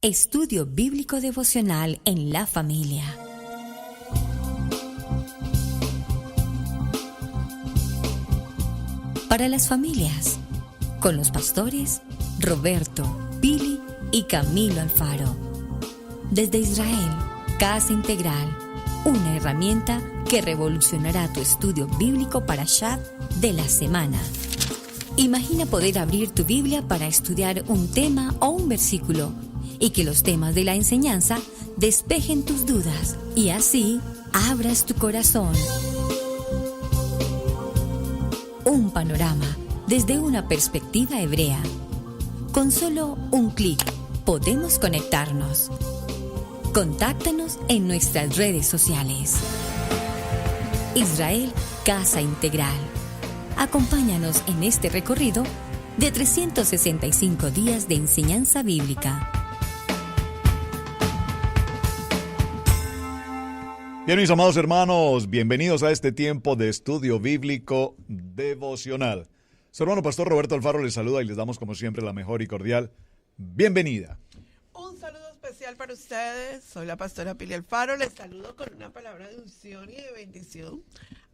Estudio Bíblico Devocional en la familia. Para las familias, con los pastores Roberto, Pili y Camilo Alfaro. Desde Israel, Casa Integral, una herramienta que revolucionará tu estudio bíblico Parashat de la semana. Imagina poder abrir tu Biblia para estudiar un tema o un versículo y que los temas de la enseñanza despejen tus dudas y así abras tu corazón. Un panorama desde una perspectiva hebrea. Con solo un clic podemos conectarnos. Contáctanos en nuestras redes sociales. Israel Casa Integral. Acompáñanos en este recorrido de 365 días de enseñanza bíblica. Bien, mis amados hermanos, bienvenidos a este tiempo de estudio bíblico devocional. Su hermano pastor Roberto Alfaro les saluda y les damos como siempre la mejor y cordial bienvenida. Un saludo especial para ustedes. Soy la pastora Pili Alfaro. Les saludo con una palabra de unción y de bendición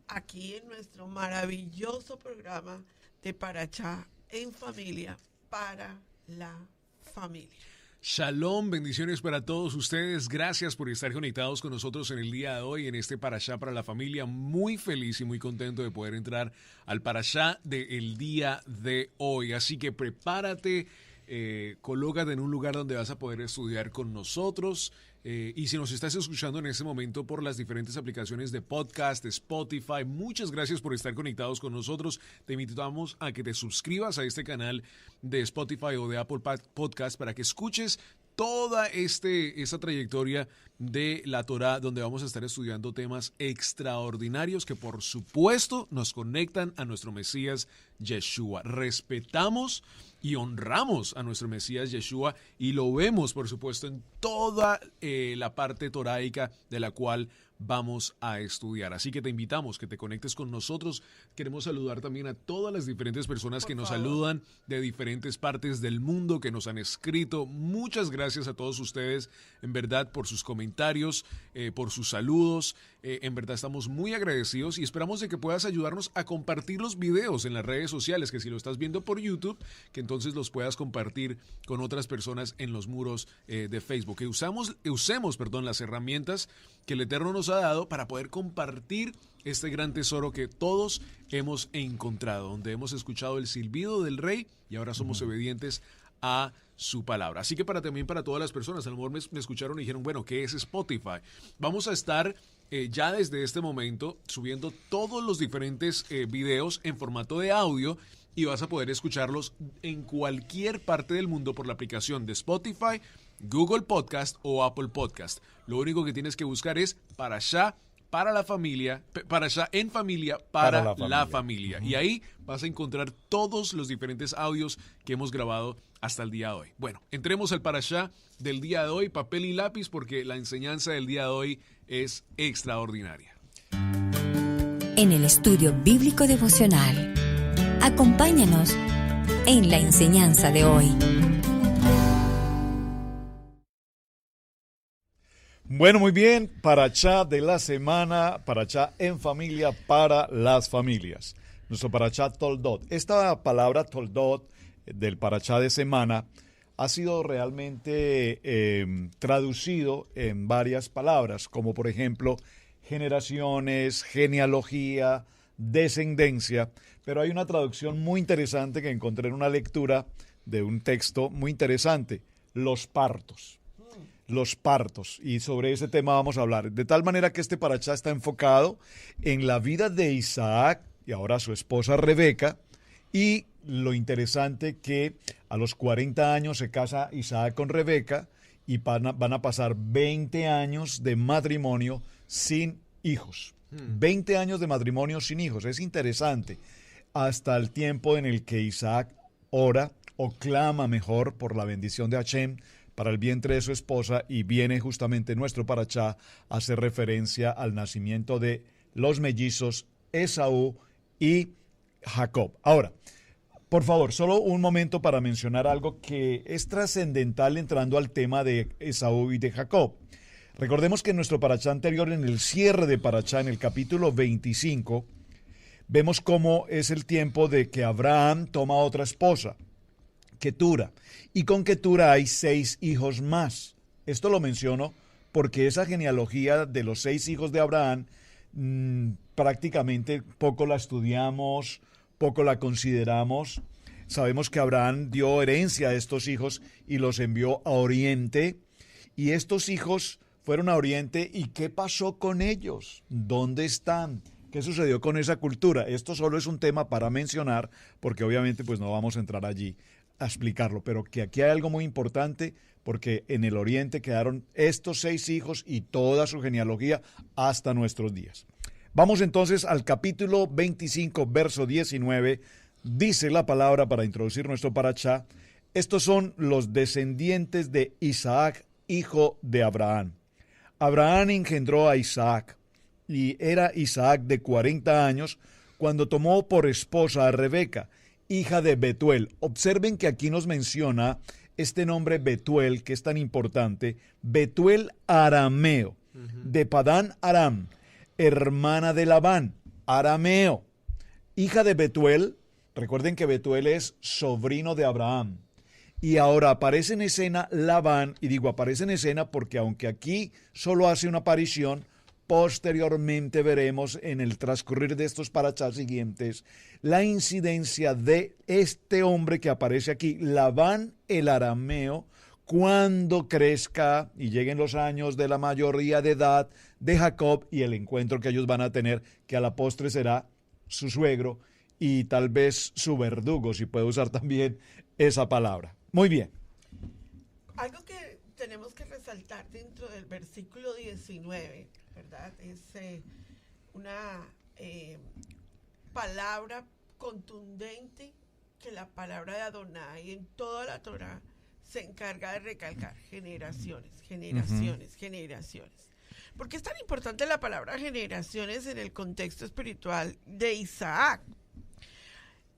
aquí en nuestro maravilloso programa de Parashá en familia para la familia. Shalom, bendiciones para todos ustedes. Gracias por estar conectados con nosotros en el día de hoy en este Parashá para la familia. Muy feliz y muy contento de poder entrar al Parashá del día de hoy. Así que prepárate, colócate en un lugar donde vas a poder estudiar con nosotros. Y si nos estás escuchando en este momento por las diferentes aplicaciones de podcast, de Spotify, muchas gracias por estar conectados con nosotros. Te invitamos a que te suscribas a este canal de Spotify o de Apple Podcast para que escuches toda esta trayectoria de la Torá, donde vamos a estar estudiando temas extraordinarios que por supuesto nos conectan a nuestro Mesías Yeshua. Respetamos y honramos a nuestro Mesías Yeshua y lo vemos por supuesto en toda la parte toráica de la cual vamos a estudiar. Así que te invitamos que te conectes con nosotros. Queremos saludar también a todas las diferentes personas que nos saludan de diferentes partes del mundo, que nos han escrito. Muchas gracias a todos ustedes, en verdad, por sus comentarios, por sus saludos. En verdad estamos muy agradecidos y esperamos de que puedas ayudarnos a compartir los videos en las redes sociales, que si lo estás viendo por YouTube, que entonces los puedas compartir con otras personas en los muros de Facebook. Que usemos las herramientas que el Eterno nos ha dado para poder compartir este gran tesoro que todos hemos encontrado, donde hemos escuchado el silbido del Rey y ahora somos obedientes a su palabra. Así que también para todas las personas, a lo mejor me escucharon y dijeron, bueno, ¿qué es Spotify? Vamos a estar ya desde este momento subiendo todos los diferentes videos en formato de audio y vas a poder escucharlos en cualquier parte del mundo por la aplicación de Spotify, Google Podcast o Apple Podcast. Lo único que tienes que buscar es Parashá para la familia, Parashá en familia para la familia. Y ahí vas a encontrar todos los diferentes audios que hemos grabado hasta el día de hoy. Bueno, entremos al Parashá del día de hoy, papel y lápiz, porque la enseñanza del día de hoy es extraordinaria. En el estudio bíblico devocional, acompáñanos en la enseñanza de hoy. Bueno, muy bien, Parashá de la semana, Parashá en familia para las familias. Nuestro Parashá Toldot. Esta palabra Toldot del Parashá de semana ha sido realmente traducido en varias palabras, como por ejemplo generaciones, genealogía, descendencia, pero hay una traducción muy interesante que encontré en una lectura de un texto muy interesante, los partos. Los partos, y sobre ese tema vamos a hablar, de tal manera que este Parashá está enfocado en la vida de Isaac y ahora su esposa Rebeca, y lo interesante que a los 40 años se casa Isaac con Rebeca y van a pasar 20 años de matrimonio sin hijos. 20 años de matrimonio sin hijos, es interesante, hasta el tiempo en el que Isaac ora o clama mejor por la bendición de Hashem para el vientre de su esposa, y viene justamente nuestro Parashá a hacer referencia al nacimiento de los mellizos Esaú y Jacob. Ahora, Por favor, solo un momento para mencionar algo que es trascendental entrando al tema de Esaú y de Jacob. Recordemos que en nuestro parachá anterior, en el cierre de parachá, en el capítulo 25, vemos cómo es el tiempo de que Abraham toma otra esposa, Ketura, y con Ketura hay 6 hijos más. Esto lo menciono porque esa genealogía de los 6 hijos de Abraham prácticamente poco la estudiamos, poco la consideramos. Sabemos que Abraham dio herencia a estos hijos y los envió a Oriente, y estos hijos fueron a Oriente, ¿y qué pasó con ellos? ¿Dónde están? ¿Qué sucedió con esa cultura? Esto solo es un tema para mencionar, porque obviamente pues no vamos a entrar allí a explicarlo, pero que aquí hay algo muy importante, porque en el Oriente quedaron estos 6 hijos y toda su genealogía hasta nuestros días. Vamos entonces al capítulo 25, verso 19, dice la palabra para introducir nuestro parachá: estos son los descendientes de Isaac, hijo de Abraham. Abraham engendró a Isaac, y era Isaac de 40 años cuando tomó por esposa a Rebeca, hija de Betuel. Observen que aquí nos menciona este nombre Betuel, que es tan importante, Betuel arameo, de Padán Aram, hermana de Labán, arameo, hija de Betuel. Recuerden que Betuel es sobrino de Abraham. Y ahora aparece en escena Labán, y digo aparece en escena porque aunque aquí solo hace una aparición, posteriormente veremos en el transcurrir de estos parachás siguientes la incidencia de este hombre que aparece aquí, Labán el arameo, cuando crezca y lleguen los años de la mayoría de edad de Jacob y el encuentro que ellos van a tener, que a la postre será su suegro y tal vez su verdugo, si puedo usar también esa palabra. Muy bien. Algo que tenemos que resaltar dentro del versículo 19, ¿verdad? Es una palabra contundente que la palabra de Adonai en toda la Torah se encarga de recalcar: generaciones, generaciones, generaciones. ¿Por qué es tan importante la palabra generaciones en el contexto espiritual de Isaac?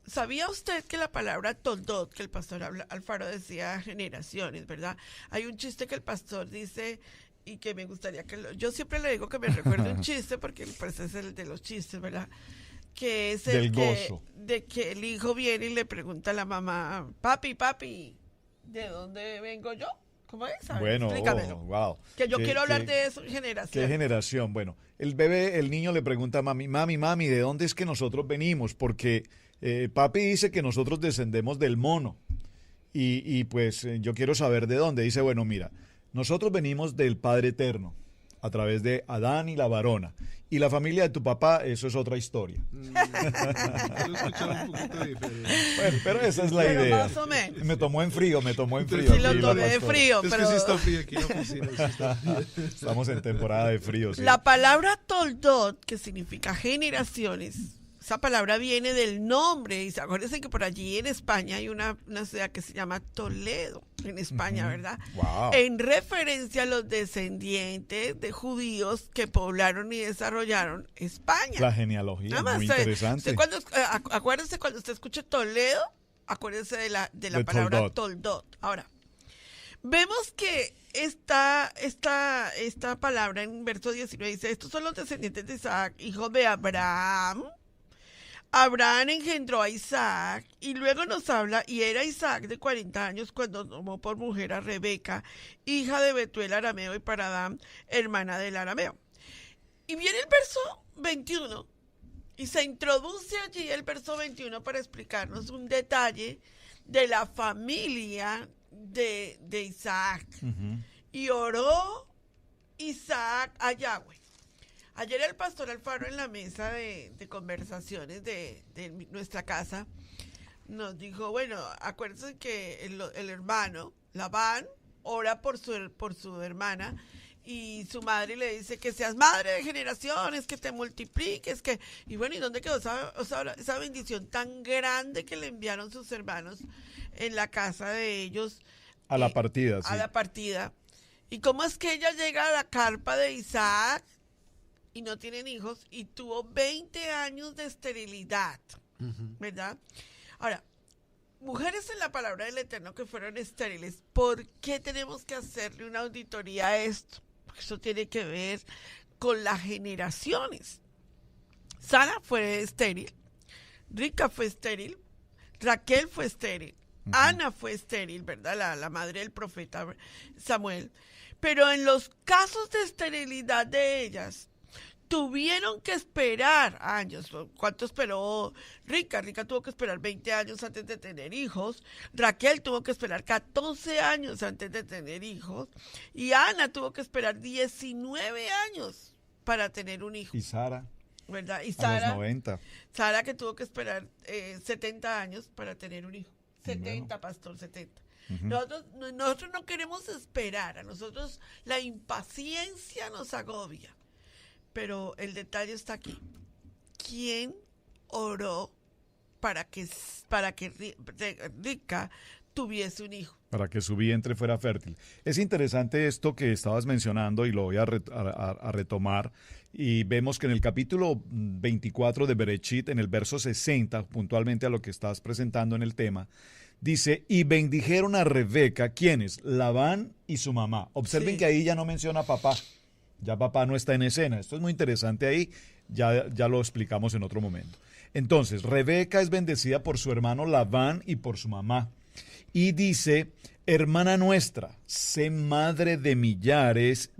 ¿Sabía usted que la palabra toldot, que el pastor Alfaro decía generaciones, ¿verdad? Hay un chiste que el pastor dice y que me gustaría yo siempre le digo que me recuerde un chiste porque pues es el de los chistes, ¿verdad? Que es el de que el hijo viene y le pregunta a la mamá: papi, ¿de dónde vengo yo? ¿Cómo es? Bueno, explícamelo. Wow. Que yo quiero hablar de eso, generación. ¿Qué generación? Bueno, el niño le pregunta a mami, ¿de dónde es que nosotros venimos? Porque papi dice que nosotros descendemos del mono. Y pues yo quiero saber de dónde. Dice, bueno, mira, nosotros venimos del Padre Eterno, a través de Adán y la varona. Y la familia de tu papá, eso es otra historia. Yo escuchaba un poquito diferente. Bueno, pero esa es la idea. Más o menos. Me tomó en frío. Sí, lo tomé de frío, Es pero... que sí está frío aquí en la oficina. Sí está frío. Estamos en temporada de frío. Sí. La palabra toldot, que significa generaciones, esa palabra viene del nombre. Y acuérdense que por allí en España hay una ciudad que se llama Toledo, en España, ¿verdad? Wow. En referencia a los descendientes de judíos que poblaron y desarrollaron España. La genealogía, Nada más, muy interesante. acuérdense cuando usted escuche Toledo, acuérdense de la palabra toldot. Ahora, vemos que esta palabra en verso 19 dice: estos son los descendientes de Isaac, hijo de Abraham. Abraham engendró a Isaac, y luego nos habla: y era Isaac de 40 años cuando tomó por mujer a Rebeca, hija de Betuel arameo y Paradán, hermana del arameo. Y viene el verso 21, y se introduce allí el verso 21 para explicarnos un detalle de la familia de Isaac. Y oró Isaac a Yahweh. Ayer el pastor Alfaro, en la mesa de conversaciones de nuestra casa, nos dijo: bueno, acuérdense que el hermano Labán ora por su hermana, y su madre le dice: que seas madre de generaciones, que te multipliques, y bueno, ¿y dónde quedó esa bendición tan grande que le enviaron sus hermanos en la casa de ellos? A la partida, sí. A la partida. ¿Y cómo es que ella llega a la carpa de Isaac y no tienen hijos, y tuvo 20 años de esterilidad, ¿verdad? Ahora, mujeres en la palabra del Eterno que fueron estériles, ¿por qué tenemos que hacerle una auditoría a esto? Porque eso tiene que ver con las generaciones. Sara fue estéril, Rica fue estéril, Raquel fue estéril, Ana fue estéril, ¿verdad? La madre del profeta Samuel. Pero en los casos de esterilidad de ellas, tuvieron que esperar años. ¿Cuánto esperó Rica? Rica tuvo que esperar 20 años antes de tener hijos. Raquel tuvo que esperar 14 años antes de tener hijos. Y Ana tuvo que esperar 19 años para tener un hijo. Y Sara, ¿verdad? Y a los 90. Sara que tuvo que esperar 70 años para tener un hijo. 70, pastor, 70. Nosotros no queremos esperar. A nosotros la impaciencia nos agobia. Pero el detalle está aquí. ¿Quién oró para que Rica tuviese un hijo? Para que su vientre fuera fértil. Es interesante esto que estabas mencionando y lo voy a retomar. Y vemos que en el capítulo 24 de Berechit, en el verso 60, puntualmente a lo que estás presentando en el tema, dice, y bendijeron a Rebeca, ¿quiénes? Labán y su mamá. Observen que ahí ya no menciona a papá. Ya papá no está en escena. Esto es muy interesante ahí. Ya lo explicamos en otro momento. Entonces, Rebeca es bendecida por su hermano Labán y por su mamá. Y dice, hermana nuestra, sé madre de millares,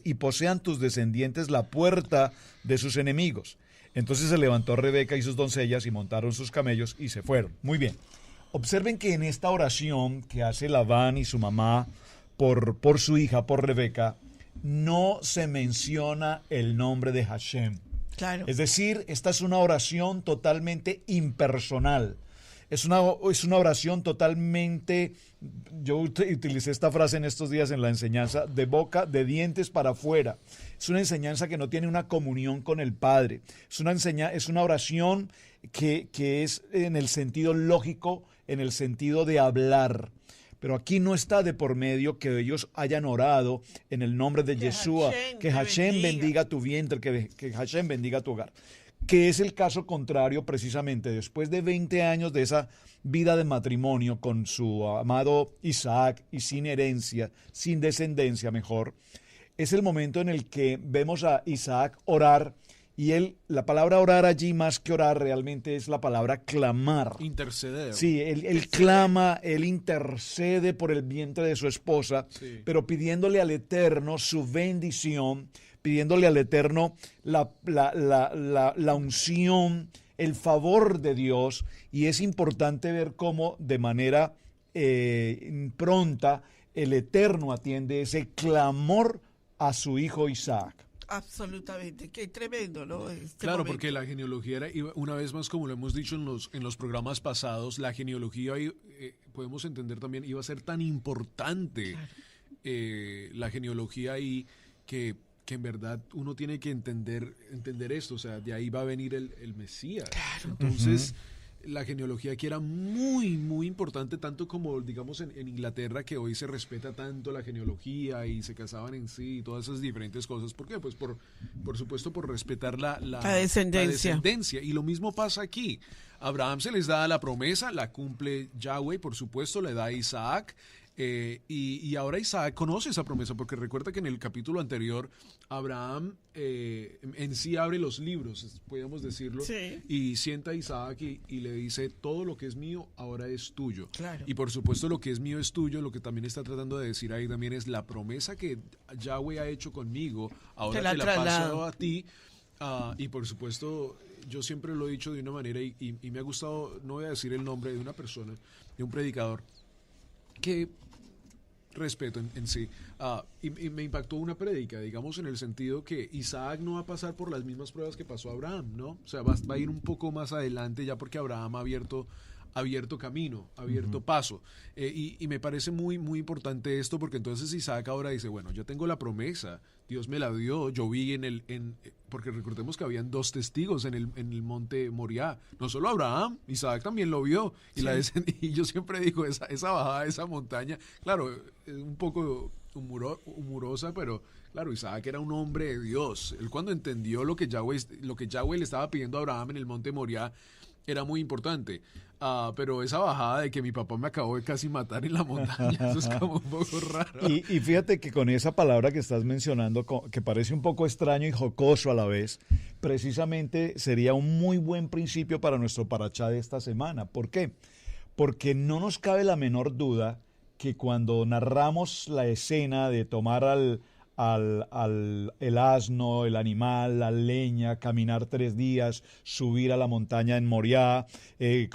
y posean tus descendientes la puerta de sus enemigos. Entonces se levantó Rebeca y sus doncellas y montaron sus camellos y se fueron. Muy bien. Observen que en esta oración que hace Labán y su mamá por su hija, por Rebeca, no se menciona el nombre de Hashem. Claro. Es decir, esta es una oración totalmente impersonal. Es una oración totalmente, yo utilicé esta frase en estos días en la enseñanza, de dientes para afuera. Es una enseñanza que no tiene una comunión con el Padre. Es una oración que es en el sentido lógico, en el sentido de hablar. Pero aquí no está de por medio que ellos hayan orado en el nombre de Yeshua, que Hashem bendiga tu vientre, que Hashem bendiga tu hogar. Que es el caso contrario precisamente después de 20 años de esa vida de matrimonio con su amado Isaac y sin herencia, sin descendencia mejor. Es el momento en el que vemos a Isaac orar. Y la palabra orar allí, más que orar, realmente es la palabra clamar. Interceder. Sí, él clama, él intercede por el vientre de su esposa, sí, pero pidiéndole al Eterno su bendición, pidiéndole al Eterno la unción, el favor de Dios. Y es importante ver cómo de manera pronta el Eterno atiende ese clamor a su hijo Isaac. Absolutamente, qué tremendo, ¿no? Claro, momento. Porque la genealogía era, una vez más, como lo hemos dicho en los programas pasados, la genealogía, podemos entender también, iba a ser tan importante, claro, la genealogía ahí, que en verdad uno tiene que entender esto, o sea, de ahí va a venir el Mesías. Claro. Entonces, la genealogía aquí era muy, muy importante, tanto como, digamos, en Inglaterra, que hoy se respeta tanto la genealogía y se casaban en sí y todas esas diferentes cosas. ¿Por qué? Pues por supuesto por respetar la descendencia. Y lo mismo pasa aquí. A Abraham se les da la promesa, la cumple Yahweh, por supuesto, le da a Isaac. Y ahora Isaac conoce esa promesa, porque recuerda que en el capítulo anterior Abraham en sí abre los libros, podríamos decirlo, sí, y sienta a Isaac y le dice, todo lo que es mío ahora es tuyo. Claro. Y por supuesto lo que es mío es tuyo. Lo que también está tratando de decir ahí también es la promesa que Yahweh ha hecho conmigo, ahora te la paso a ti. Y por supuesto, yo siempre lo he dicho de una manera y me ha gustado, no voy a decir el nombre de una persona, de un predicador que respeto en sí, y me impactó una prédica, digamos, en el sentido que Isaac no va a pasar por las mismas pruebas que pasó Abraham, ¿no? O sea, va a ir un poco más adelante, ya porque Abraham ha abierto camino, abierto paso, y me parece muy, muy importante esto, porque entonces Isaac ahora dice, bueno, yo tengo la promesa, Dios me la dio, yo vi porque recordemos que habían 2 testigos en el monte Moriah, no solo Abraham, Isaac también lo vio, y, sí, y yo siempre digo, esa bajada de esa montaña, claro, es un poco humorosa, pero claro, Isaac era un hombre de Dios. Él cuando entendió lo que Yahweh le estaba pidiendo a Abraham en el monte Moriah, era muy importante. pero esa bajada de que mi papá me acabó de casi matar en la montaña, eso es como un poco raro. Y fíjate que con esa palabra que estás mencionando, que parece un poco extraño y jocoso a la vez, precisamente sería un muy buen principio para nuestro parachá de esta semana. ¿Por qué? Porque no nos cabe la menor duda que cuando narramos la escena de tomar el asno, el animal, la leña, caminar 3 días, subir a la montaña en Moriah,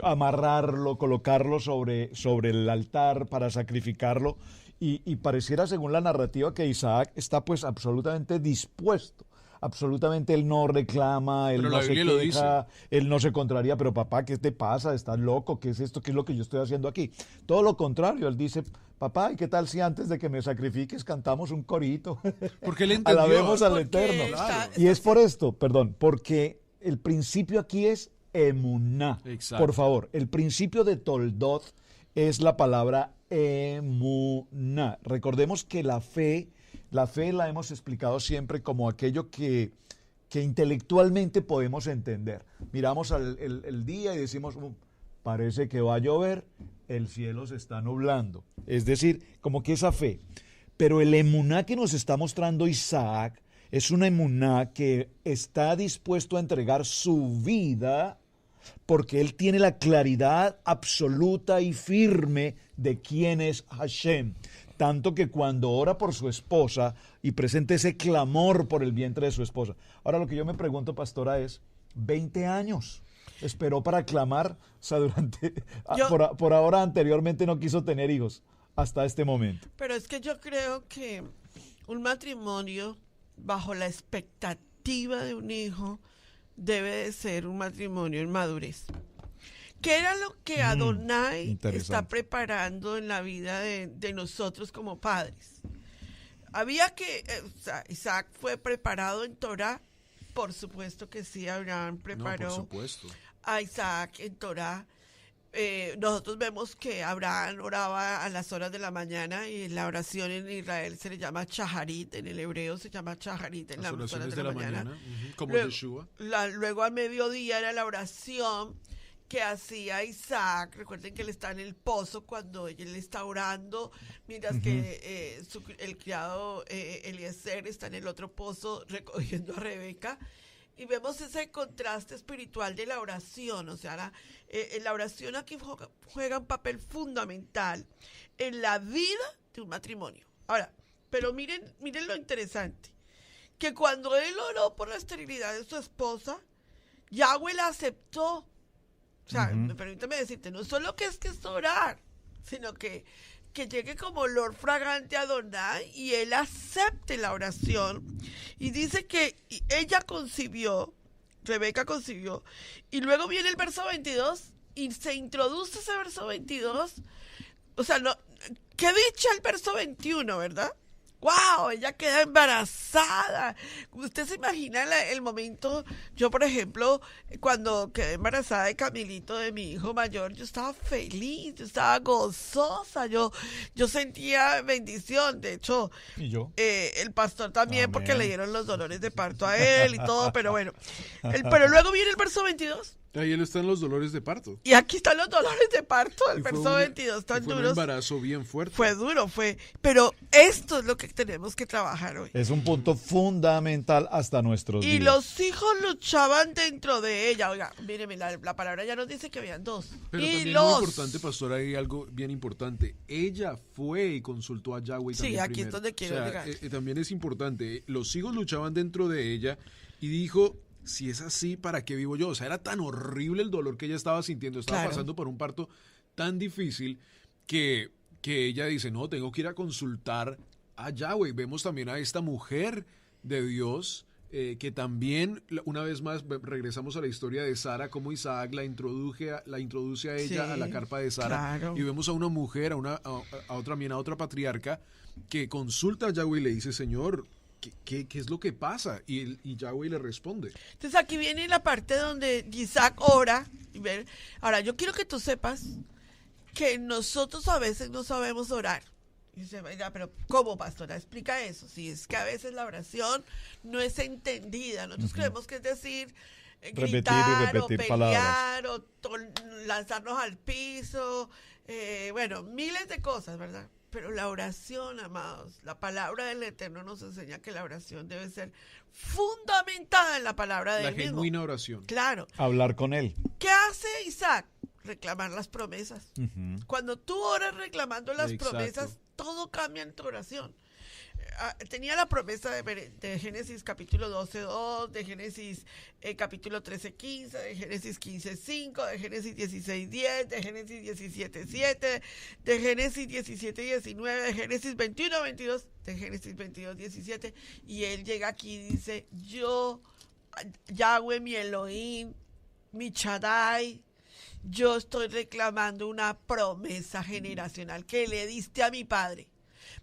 amarrarlo, colocarlo sobre el altar para sacrificarlo, y pareciera, según la narrativa, que Isaac está pues absolutamente dispuesto. Absolutamente él no reclama, él pero no se Biblia lo queja, dice. él no se contraría, pero papá, ¿qué te pasa? ¿Estás loco? ¿Qué es esto? ¿Qué es lo que yo estoy haciendo aquí? Todo lo contrario, él dice, papá, ¿y qué tal si antes de que me sacrifiques cantamos un corito? Porque él entendió. Alabemos al Porque Eterno. está- Y es por esto, perdón, porque el principio aquí es emuná. Exacto. Por favor, el principio de Toldot es la palabra emuná. Recordemos que la fe la hemos explicado siempre como aquello que intelectualmente podemos entender. Miramos el día y decimos, parece que va a llover, el cielo se está nublando. Es decir, como que esa fe. Pero el emuná que nos está mostrando Isaac es una emuná que está dispuesto a entregar su vida porque él tiene la claridad absoluta y firme de quién es Hashem. Tanto que cuando ora por su esposa y presenta ese clamor por el vientre de su esposa. Ahora lo que yo me pregunto, pastora, es 20 años esperó para clamar, o sea, por ahora anteriormente no quiso tener hijos hasta este momento. Pero es que yo creo que un matrimonio bajo la expectativa de un hijo debe de ser un matrimonio en madurez. ¿Qué era lo que Adonai está preparando en la vida de nosotros como padres? Había que, Isaac fue preparado en Torah, por supuesto que sí, Abraham preparó No, por supuesto. a Isaac en Torah. Nosotros vemos que Abraham oraba a las horas de la mañana y la oración en Israel se le llama Shaharit, en el hebreo se llama Shaharit en las horas de la mañana. Como Luego, Yeshua. Luego al mediodía era la oración que hacía Isaac. Recuerden que él está en el pozo cuando él está orando, mientras que el criado Eliezer está en el otro pozo recogiendo a Rebeca. Y vemos ese contraste espiritual de la oración. O sea, la oración aquí juega un papel fundamental en la vida de un matrimonio. Ahora, pero miren lo interesante, que cuando él oró por la esterilidad de su esposa, Yahweh la aceptó. O sea, permítame decirte, no solo que es orar, sino que llegue como olor fragante a Adonai y él acepte la oración. Y dice que ella concibió, Rebeca concibió, y luego viene el verso 22 y se introduce ese verso 22. O sea, no, qué dicha el verso 21, ¿verdad? ¡Wow! Ella queda embarazada. Usted se imagina el momento. Yo, por ejemplo, cuando quedé embarazada de Camilito, de mi hijo mayor, yo estaba feliz, yo estaba gozosa, yo sentía bendición. De hecho, ¿Y yo? El pastor también, Amén. porque le dieron los dolores de parto a él y todo, pero bueno. Pero luego viene el verso 22. Ahí él está en los dolores de parto. Y aquí están los dolores de parto, el Y fue verso un- 22, tan fue un duros. embarazo bien fuerte. Fue duro, pero esto es lo que tenemos que trabajar hoy. Es un punto fundamental hasta nuestros Y días. los hijos luchaban dentro de ella. Oiga, míreme, la palabra ya nos dice que habían dos. Pero y también los... muy importante, pastor, hay algo bien importante. Ella fue y consultó a Yahweh Sí, también aquí es primero. donde quiero llegar. También es importante. Los hijos luchaban dentro de ella y dijo, si es así, ¿para qué vivo yo? O sea, era tan horrible el dolor que ella estaba sintiendo. Estaba Claro. pasando por un parto tan difícil que ella dice, no, tengo que ir a consultar a Yahweh. Vemos también a esta mujer de Dios que también, una vez más, regresamos a la historia de Sara, como Isaac la introduce a ella Sí, a la carpa de Sara. claro. Y vemos a una mujer, a otra patriarca, que consulta a Yahweh y le dice, Señor, ¿qué es lo que pasa? Y Yahweh le responde. Entonces aquí viene la parte donde Isaac ora. Ahora, yo quiero que tú sepas que nosotros a veces no sabemos orar. Y dice, "Mira, pero ¿cómo, pastora? Explica eso. Si es que a veces la oración no es entendida. Nosotros creemos que es decir, gritar y o repetir pelear o lanzarnos al piso, bueno, miles de cosas, ¿verdad? Pero la oración, amados, la palabra del Eterno nos enseña que la oración debe ser fundamentada en la palabra de La él mismo. genuina oración. Claro. Hablar con él. ¿Qué hace Isaac? Reclamar las promesas. Ujú. Cuando tú oras reclamando las Exacto. promesas, todo cambia en tu oración. Tenía la promesa de Génesis capítulo 12:2, de Génesis capítulo 13:15, de Génesis 15:5, de Génesis 16:10, de Génesis 17:7, de Génesis 17:19, de Génesis 21:22, de Génesis 22:17, y él llega aquí y dice: yo, Yahweh, mi Elohim, mi Shaddai, yo estoy reclamando una promesa generacional que le diste a mi padre.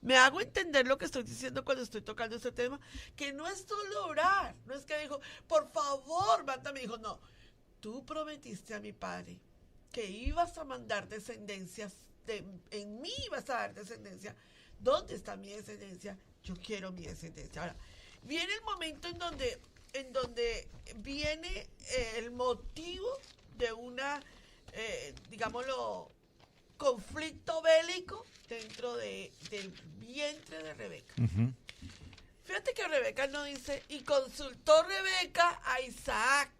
Me hago entender lo que estoy diciendo cuando estoy tocando este tema, que no es solo orar, no es que dijo, por favor, mándame, dijo, no, tú prometiste a mi padre que ibas a mandar descendencias, en mí ibas a dar descendencia. ¿Dónde está mi descendencia? Yo quiero mi descendencia. Ahora, viene el momento en donde viene el motivo de una, digámoslo, conflicto bélico dentro del vientre de Rebeca. Ujú. Fíjate que Rebeca no dice, y consultó Rebeca a Isaac.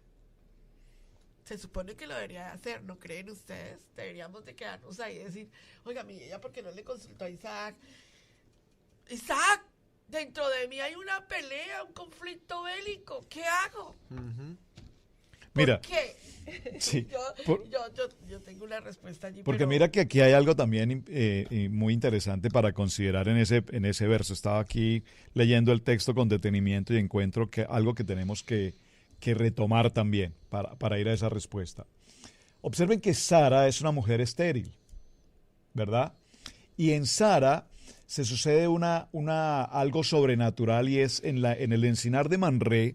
Se supone que lo debería hacer, ¿no creen ustedes? Deberíamos de quedarnos ahí y decir, oiga, mi ella, ¿por qué no le consultó a Isaac? Isaac, dentro de mí hay una pelea, un conflicto bélico, ¿qué hago? Ujú. Mira, ¿Por qué? sí, Yo tengo una respuesta allí. porque pero- mira que aquí hay algo también muy interesante para considerar en ese verso. Estaba aquí leyendo el texto con detenimiento y encuentro que algo que tenemos que retomar también para ir a esa respuesta. Observen que Sara es una mujer estéril, ¿verdad? Y en Sara se sucede algo sobrenatural, y es en el encinar de Manré.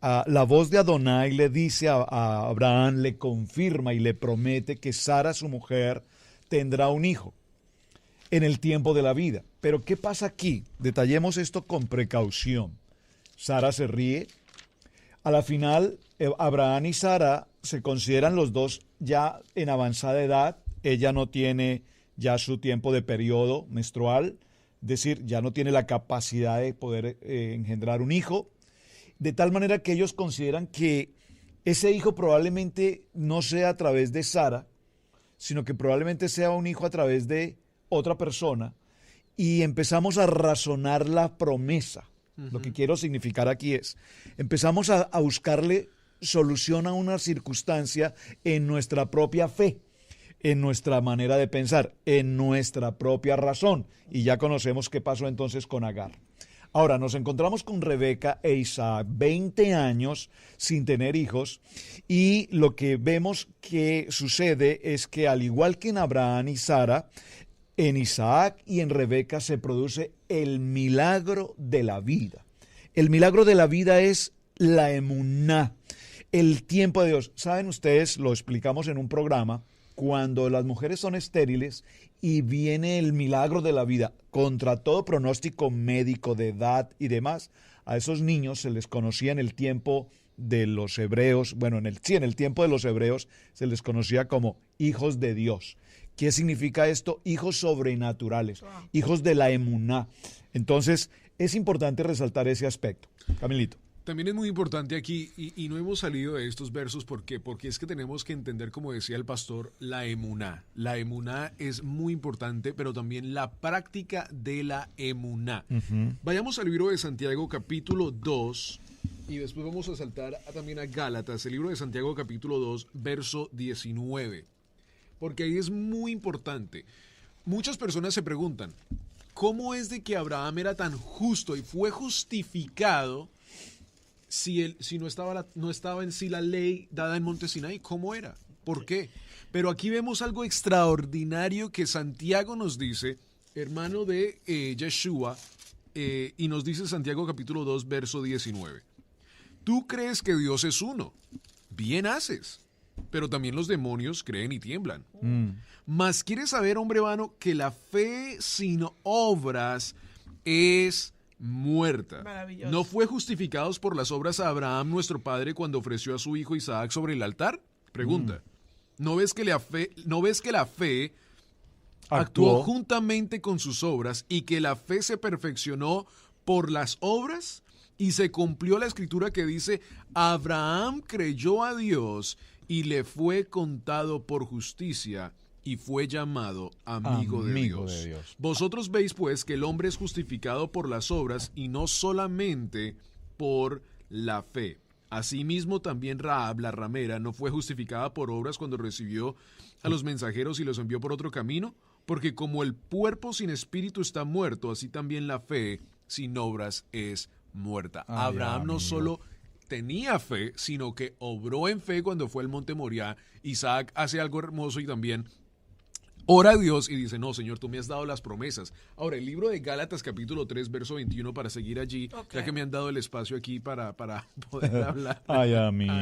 La voz de Adonai le dice a Abraham, le confirma y le promete que Sara, su mujer, tendrá un hijo en el tiempo de la vida. Pero ¿qué pasa aquí? Detallemos esto con precaución. Sara se ríe. A la final, Abraham y Sara se consideran los dos ya en avanzada edad. Ella no tiene ya su tiempo de periodo menstrual, es decir, ya no tiene la capacidad de poder engendrar un hijo. De tal manera que ellos consideran que ese hijo probablemente no sea a través de Sara, sino que probablemente sea un hijo a través de otra persona. Y empezamos a razonar la promesa. Lo que quiero significar aquí es, empezamos a buscarle solución a una circunstancia en nuestra propia fe, en nuestra manera de pensar, en nuestra propia razón. Y ya conocemos qué pasó entonces con Agar. Ahora, nos encontramos con Rebeca e Isaac, 20 años sin tener hijos, y lo que vemos que sucede es que, al igual que en Abraham y Sara, en Isaac y en Rebeca se produce el milagro de la vida. El milagro de la vida es la emuná, el tiempo de Dios. Saben ustedes, lo explicamos en un programa, cuando las mujeres son estériles y viene el milagro de la vida, contra todo pronóstico médico de edad y demás, a esos niños se les conocía en el tiempo de los hebreos, bueno, en el tiempo de los hebreos se les conocía como hijos de Dios. ¿Qué significa esto? Hijos sobrenaturales, hijos de la emuná. Entonces, es importante resaltar ese aspecto. Camilito. También es muy importante aquí, y no hemos salido de estos versos, ¿por qué? Porque es que tenemos que entender, como decía el pastor, la emuná. La emuná es muy importante, pero también la práctica de la emuná. Vayamos al libro de Santiago, capítulo 2, y después vamos a saltar también a Gálatas, el libro de Santiago, capítulo 2, verso 19. Porque ahí es muy importante. Muchas personas se preguntan, ¿cómo es de que Abraham era tan justo y fue justificado si no estaba en sí la ley dada en Monte Sinaí? ¿Cómo era? ¿Por qué? Pero aquí vemos algo extraordinario que Santiago nos dice, hermano de Yeshua, y nos dice Santiago capítulo 2, verso 19. Tú crees que Dios es uno, bien haces, pero también los demonios creen y tiemblan. Mas quieres saber, hombre vano, que la fe sin obras es muerta. Maravilloso. ¿No fue justificados por las obras a Abraham, nuestro padre, cuando ofreció a su hijo Isaac sobre el altar? Pregunta. ¿No ves que la fe actuó juntamente con sus obras y que la fe se perfeccionó por las obras? Y se cumplió la escritura que dice, Abraham creyó a Dios y le fue contado por justicia y fue llamado amigo de Dios. Vosotros veis pues que el hombre es justificado por las obras y no solamente por la fe. Asimismo también Rahab, la ramera, no fue justificada por obras cuando recibió a los mensajeros y los envió por otro camino, porque como el cuerpo sin espíritu está muerto, así también la fe sin obras es muerta. Abraham no solo tenía fe, sino que obró en fe cuando fue al monte Moriah. Isaac hace algo hermoso y también ora a Dios y dice, no, Señor, tú me has dado las promesas. Ahora, el libro de Gálatas, capítulo 3, verso 21, para seguir allí, ya que me han dado el espacio aquí para poder hablar. Ay, amigo.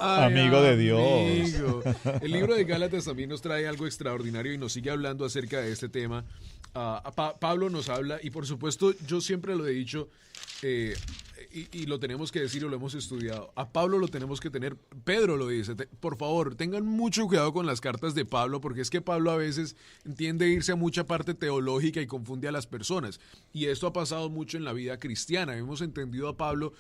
Amigo de Dios. Amigo. El libro de Gálatas también nos trae algo extraordinario y nos sigue hablando acerca de este tema. Pablo nos habla y, por supuesto, yo siempre lo he dicho, y lo tenemos que decir o lo hemos estudiado. A Pablo lo tenemos que tener. Pedro lo dice. Por favor, tengan mucho cuidado con las cartas de Pablo, porque es que Pablo a veces tiende a irse a mucha parte teológica y confunde a las personas. Y esto ha pasado mucho en la vida cristiana. Hemos entendido a Pablo,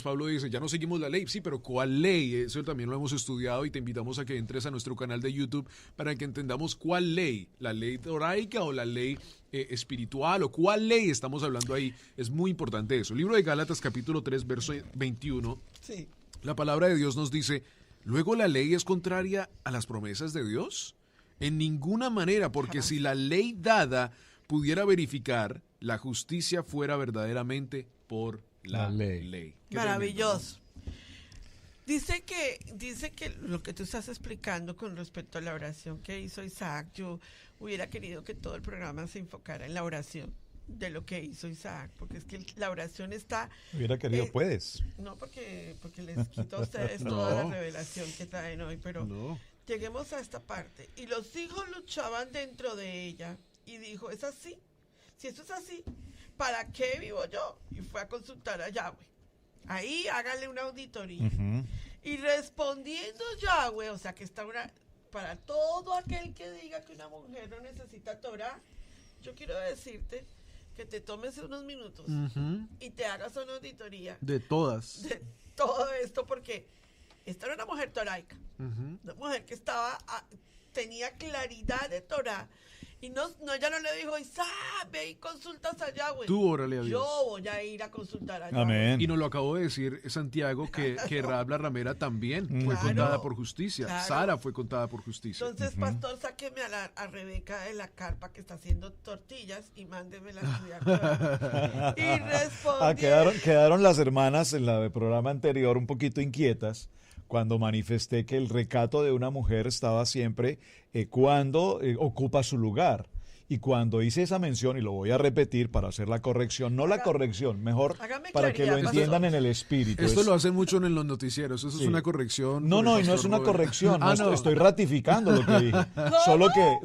Pablo dice, ya no seguimos la ley. Sí, pero ¿cuál ley? Eso también lo hemos estudiado y te invitamos a que entres a nuestro canal de YouTube para que entendamos cuál ley, la ley toraica o la ley espiritual o cuál ley estamos hablando ahí. Es muy importante eso. Libro de Gálatas capítulo 3 verso 21. Sí. La palabra de Dios nos dice, ¿luego la ley es contraria a las promesas de Dios? En ninguna manera, porque si la ley dada pudiera verificar, la justicia fuera verdaderamente por la ley. Maravilloso. Dice que lo que tú estás explicando con respecto a la oración que hizo Isaac, yo hubiera querido que todo el programa se enfocara en la oración de lo que hizo Isaac, porque es que la oración está... Hubiera querido, puedes. No, porque les quito a ustedes toda la revelación que traen hoy, pero lleguemos a esta parte. Y los hijos luchaban dentro de ella y dijo, ¿es así? Si esto es así, ¿para qué vivo yo? Y fue a consultar a Yahweh. Ahí háganle una auditoría. Y respondiendo Yahweh, o sea que está para todo aquel que diga que una mujer no necesita Torah, yo quiero decirte que te tomes unos minutos y te hagas una auditoría. De todas. De todo esto, porque esta era una mujer toraica. Una mujer que tenía claridad de Torah. Y ella no le dijo, Isaac, ve y consultas a Yahweh. Tú órale a Dios. Yo voy a ir a consultar a Yahweh. Amén. Y nos lo acabó de decir Santiago, que Rahab la ramera también fue contada por justicia. Claro. Sara fue contada por justicia. Entonces, pastor, sáqueme a Rebeca de la carpa que está haciendo tortillas y mándemela a estudiar. Y respondió. Quedaron las hermanas en el programa anterior un poquito inquietas cuando manifesté que el recato de una mujer estaba siempre cuando ocupa su lugar. Y cuando hice esa mención, y lo voy a repetir para hacer la corrección, la corrección, mejor para que lo entiendan en el espíritu. Esto lo hacen mucho en los noticieros, eso es una corrección. No, y no es una corrección, estoy ratificando lo que dije.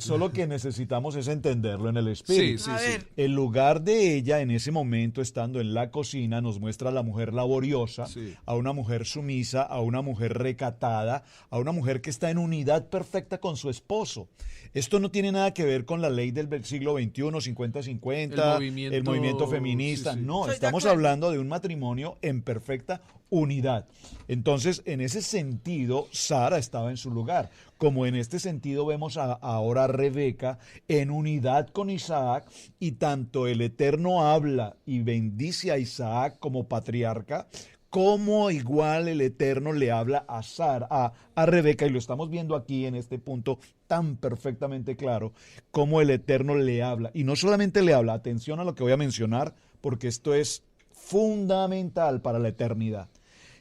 Solo que necesitamos es entenderlo en el espíritu. Sí. El lugar de ella en ese momento, estando en la cocina, nos muestra a la mujer laboriosa, a una mujer sumisa, a una mujer recatada, a una mujer que está en unidad perfecta con su esposo. Esto no tiene nada que ver con la ley del siglo XXI, 50-50, el movimiento feminista. No, estamos hablando de un matrimonio en perfecta unidad. Entonces, en ese sentido, Sara estaba en su lugar. Como en este sentido vemos ahora a Rebeca en unidad con Isaac, y tanto el Eterno habla y bendice a Isaac como patriarca, como igual el Eterno le habla a Sara, a Rebeca, y lo estamos viendo aquí en este punto tan perfectamente claro, cómo el Eterno le habla. Y no solamente le habla, atención a lo que voy a mencionar, porque esto es fundamental para la eternidad.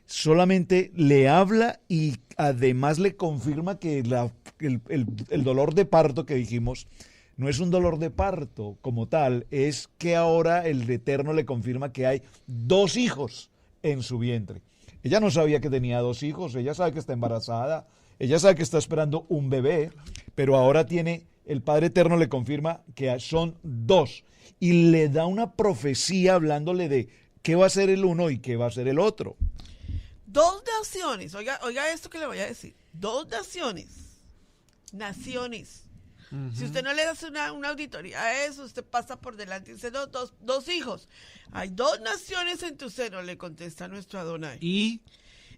Solamente le habla y además le confirma que el dolor de parto que dijimos no es un dolor de parto como tal, es que ahora el Eterno le confirma que hay 2 hijos en su vientre. Ella no sabía que tenía 2 hijos, ella sabe que está embarazada, ella sabe que está esperando un bebé, pero ahora tiene el Padre Eterno le confirma que son dos y le da una profecía hablándole de qué va a ser el uno y qué va a ser el otro. Dos naciones, oiga esto que le voy a decir, dos naciones. Si usted no le hace una auditoría a eso, usted pasa por delante y dice, no, dos hijos. Hay dos naciones en tu seno, le contesta nuestro Adonai.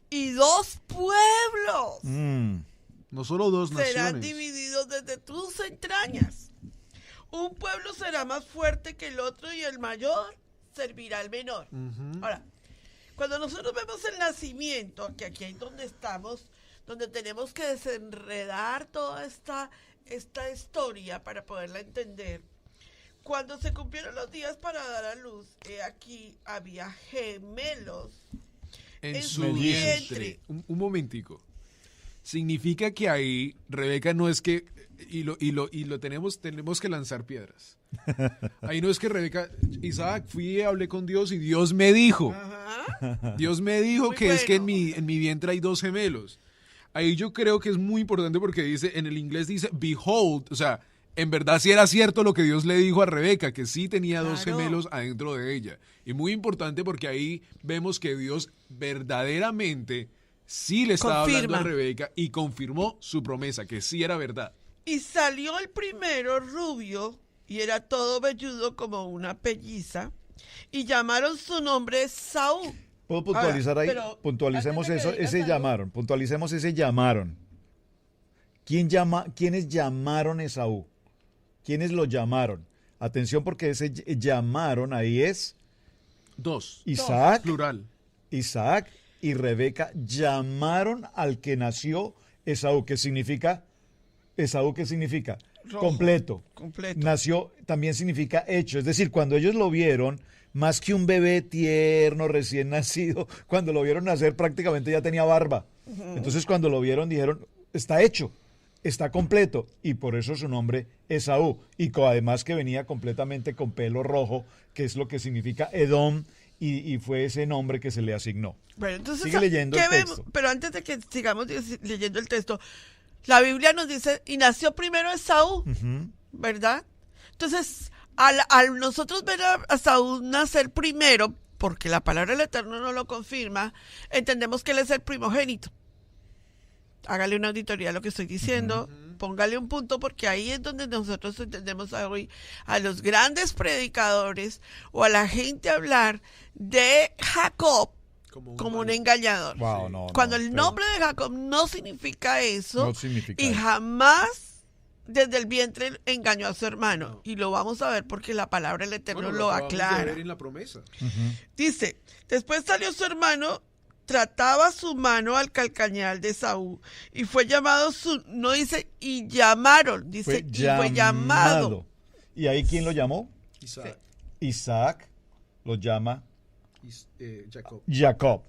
Y dos pueblos no solo dos serán naciones. divididos desde tus entrañas. Un pueblo será más fuerte que el otro y el mayor servirá al menor. Ahora, cuando nosotros vemos el nacimiento, que aquí es donde estamos, donde tenemos que desenredar toda esta historia para poderla entender. Cuando se cumplieron los días para dar a luz, aquí había gemelos en su vientre. Un momentico. Significa que ahí Rebeca no es que y lo tenemos que lanzar piedras. Ahí no es que Rebeca, Isaac, fui y hablé con Dios y Dios me dijo. Ajá. Dios me dijo Muy que es que en bueno. mi vientre hay dos gemelos. Ahí yo creo que es muy importante porque dice, en el inglés dice behold, o sea, en verdad sí era cierto lo que Dios le dijo a Rebeca, que sí tenía dos Claro. gemelos adentro de ella. Y muy importante porque ahí vemos que Dios verdaderamente sí le estaba hablando a Confirma. Rebeca y confirmó su promesa, que sí era verdad. Y salió el primero rubio y era todo velludo como una pelliza y llamaron su nombre Saúl. ¿Puedo puntualizar ahí? Pero Puntualicemos antes de eso, que digas ese algo. llamaron. Puntualicemos ese llamaron. ¿Quiénes llamaron a Esaú? ¿Quiénes lo llamaron? Atención porque ese llamaron ahí es Dos. Isaac, Plural. Isaac y Rebeca llamaron al que nació Esaú. ¿Qué significa? Esaú, ¿qué significa? Rojo. Completo. Completo. Nació también significa hecho. Es decir, cuando ellos lo vieron, más que un bebé tierno, recién nacido, cuando lo vieron nacer prácticamente ya tenía barba. Entonces cuando lo vieron dijeron, está hecho, está completo. Y por eso su nombre Esaú. Y además que venía completamente con pelo rojo, que es lo que significa Edom, y fue ese nombre que se le asignó. Bueno, entonces, Sigue leyendo ¿qué el vemos? texto. Pero antes de que sigamos leyendo el texto, la Biblia nos dice, y nació primero Esaú, ¿verdad? Entonces, al nosotros ver a Saúl nacer primero, porque la palabra del Eterno nos lo confirma, entendemos que él es el primogénito. Hágale una auditoría a lo que estoy diciendo, póngale un punto, porque ahí es donde nosotros entendemos hoy a los grandes predicadores o a la gente hablar de Jacob como un engañador. Wow, no, Cuando no, el pero nombre de Jacob no significa eso, no significa y eso. jamás desde el vientre engañó a su hermano. No. Y lo vamos a ver porque la palabra del Eterno lo aclara. Ver en la promesa. Dice, después salió su hermano, trataba su mano al calcañal de Saúl y fue llamado no dice y llamaron, dice fue llamado. ¿Y ahí quién lo llamó? Isaac. Isaac lo llama Jacob.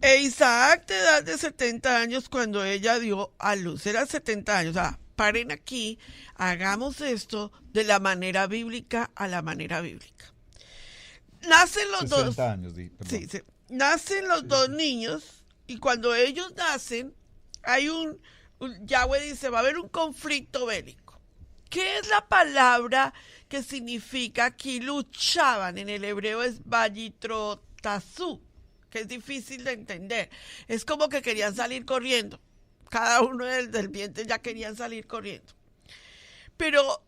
E Isaac de edad de 70 años cuando ella dio a luz. Eran 70 años. O sea, paren aquí, hagamos esto de la manera bíblica a la manera bíblica. Nacen los 60 dos. años, Sí, nacen los dos niños y cuando ellos nacen hay Yahweh dice, va a haber un conflicto bélico. ¿Qué es la palabra que significa aquí luchaban? En el hebreo es Vayitrotazú, que es difícil de entender. Es como que querían salir corriendo. Cada uno del vientre ya querían salir corriendo. Pero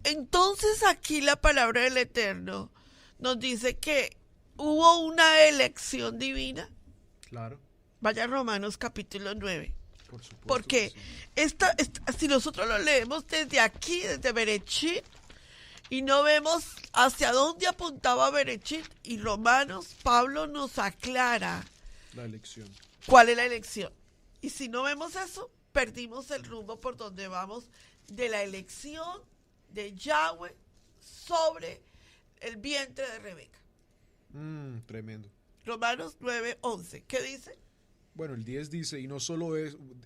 entonces aquí la palabra del Eterno nos dice que hubo una elección divina. Claro. Vaya a Romanos capítulo 9. Por supuesto. Porque si nosotros lo leemos desde aquí, desde Berechit, y no vemos hacia dónde apuntaba Berechit, y Romanos, Pablo nos aclara la elección. ¿Cuál es la elección? Y si no vemos eso, perdimos el rumbo por donde vamos de la elección de Yahweh sobre el vientre de Rebeca. Tremendo. Romanos 9:11. ¿Qué dice? Bueno, el 10 dice, y no solo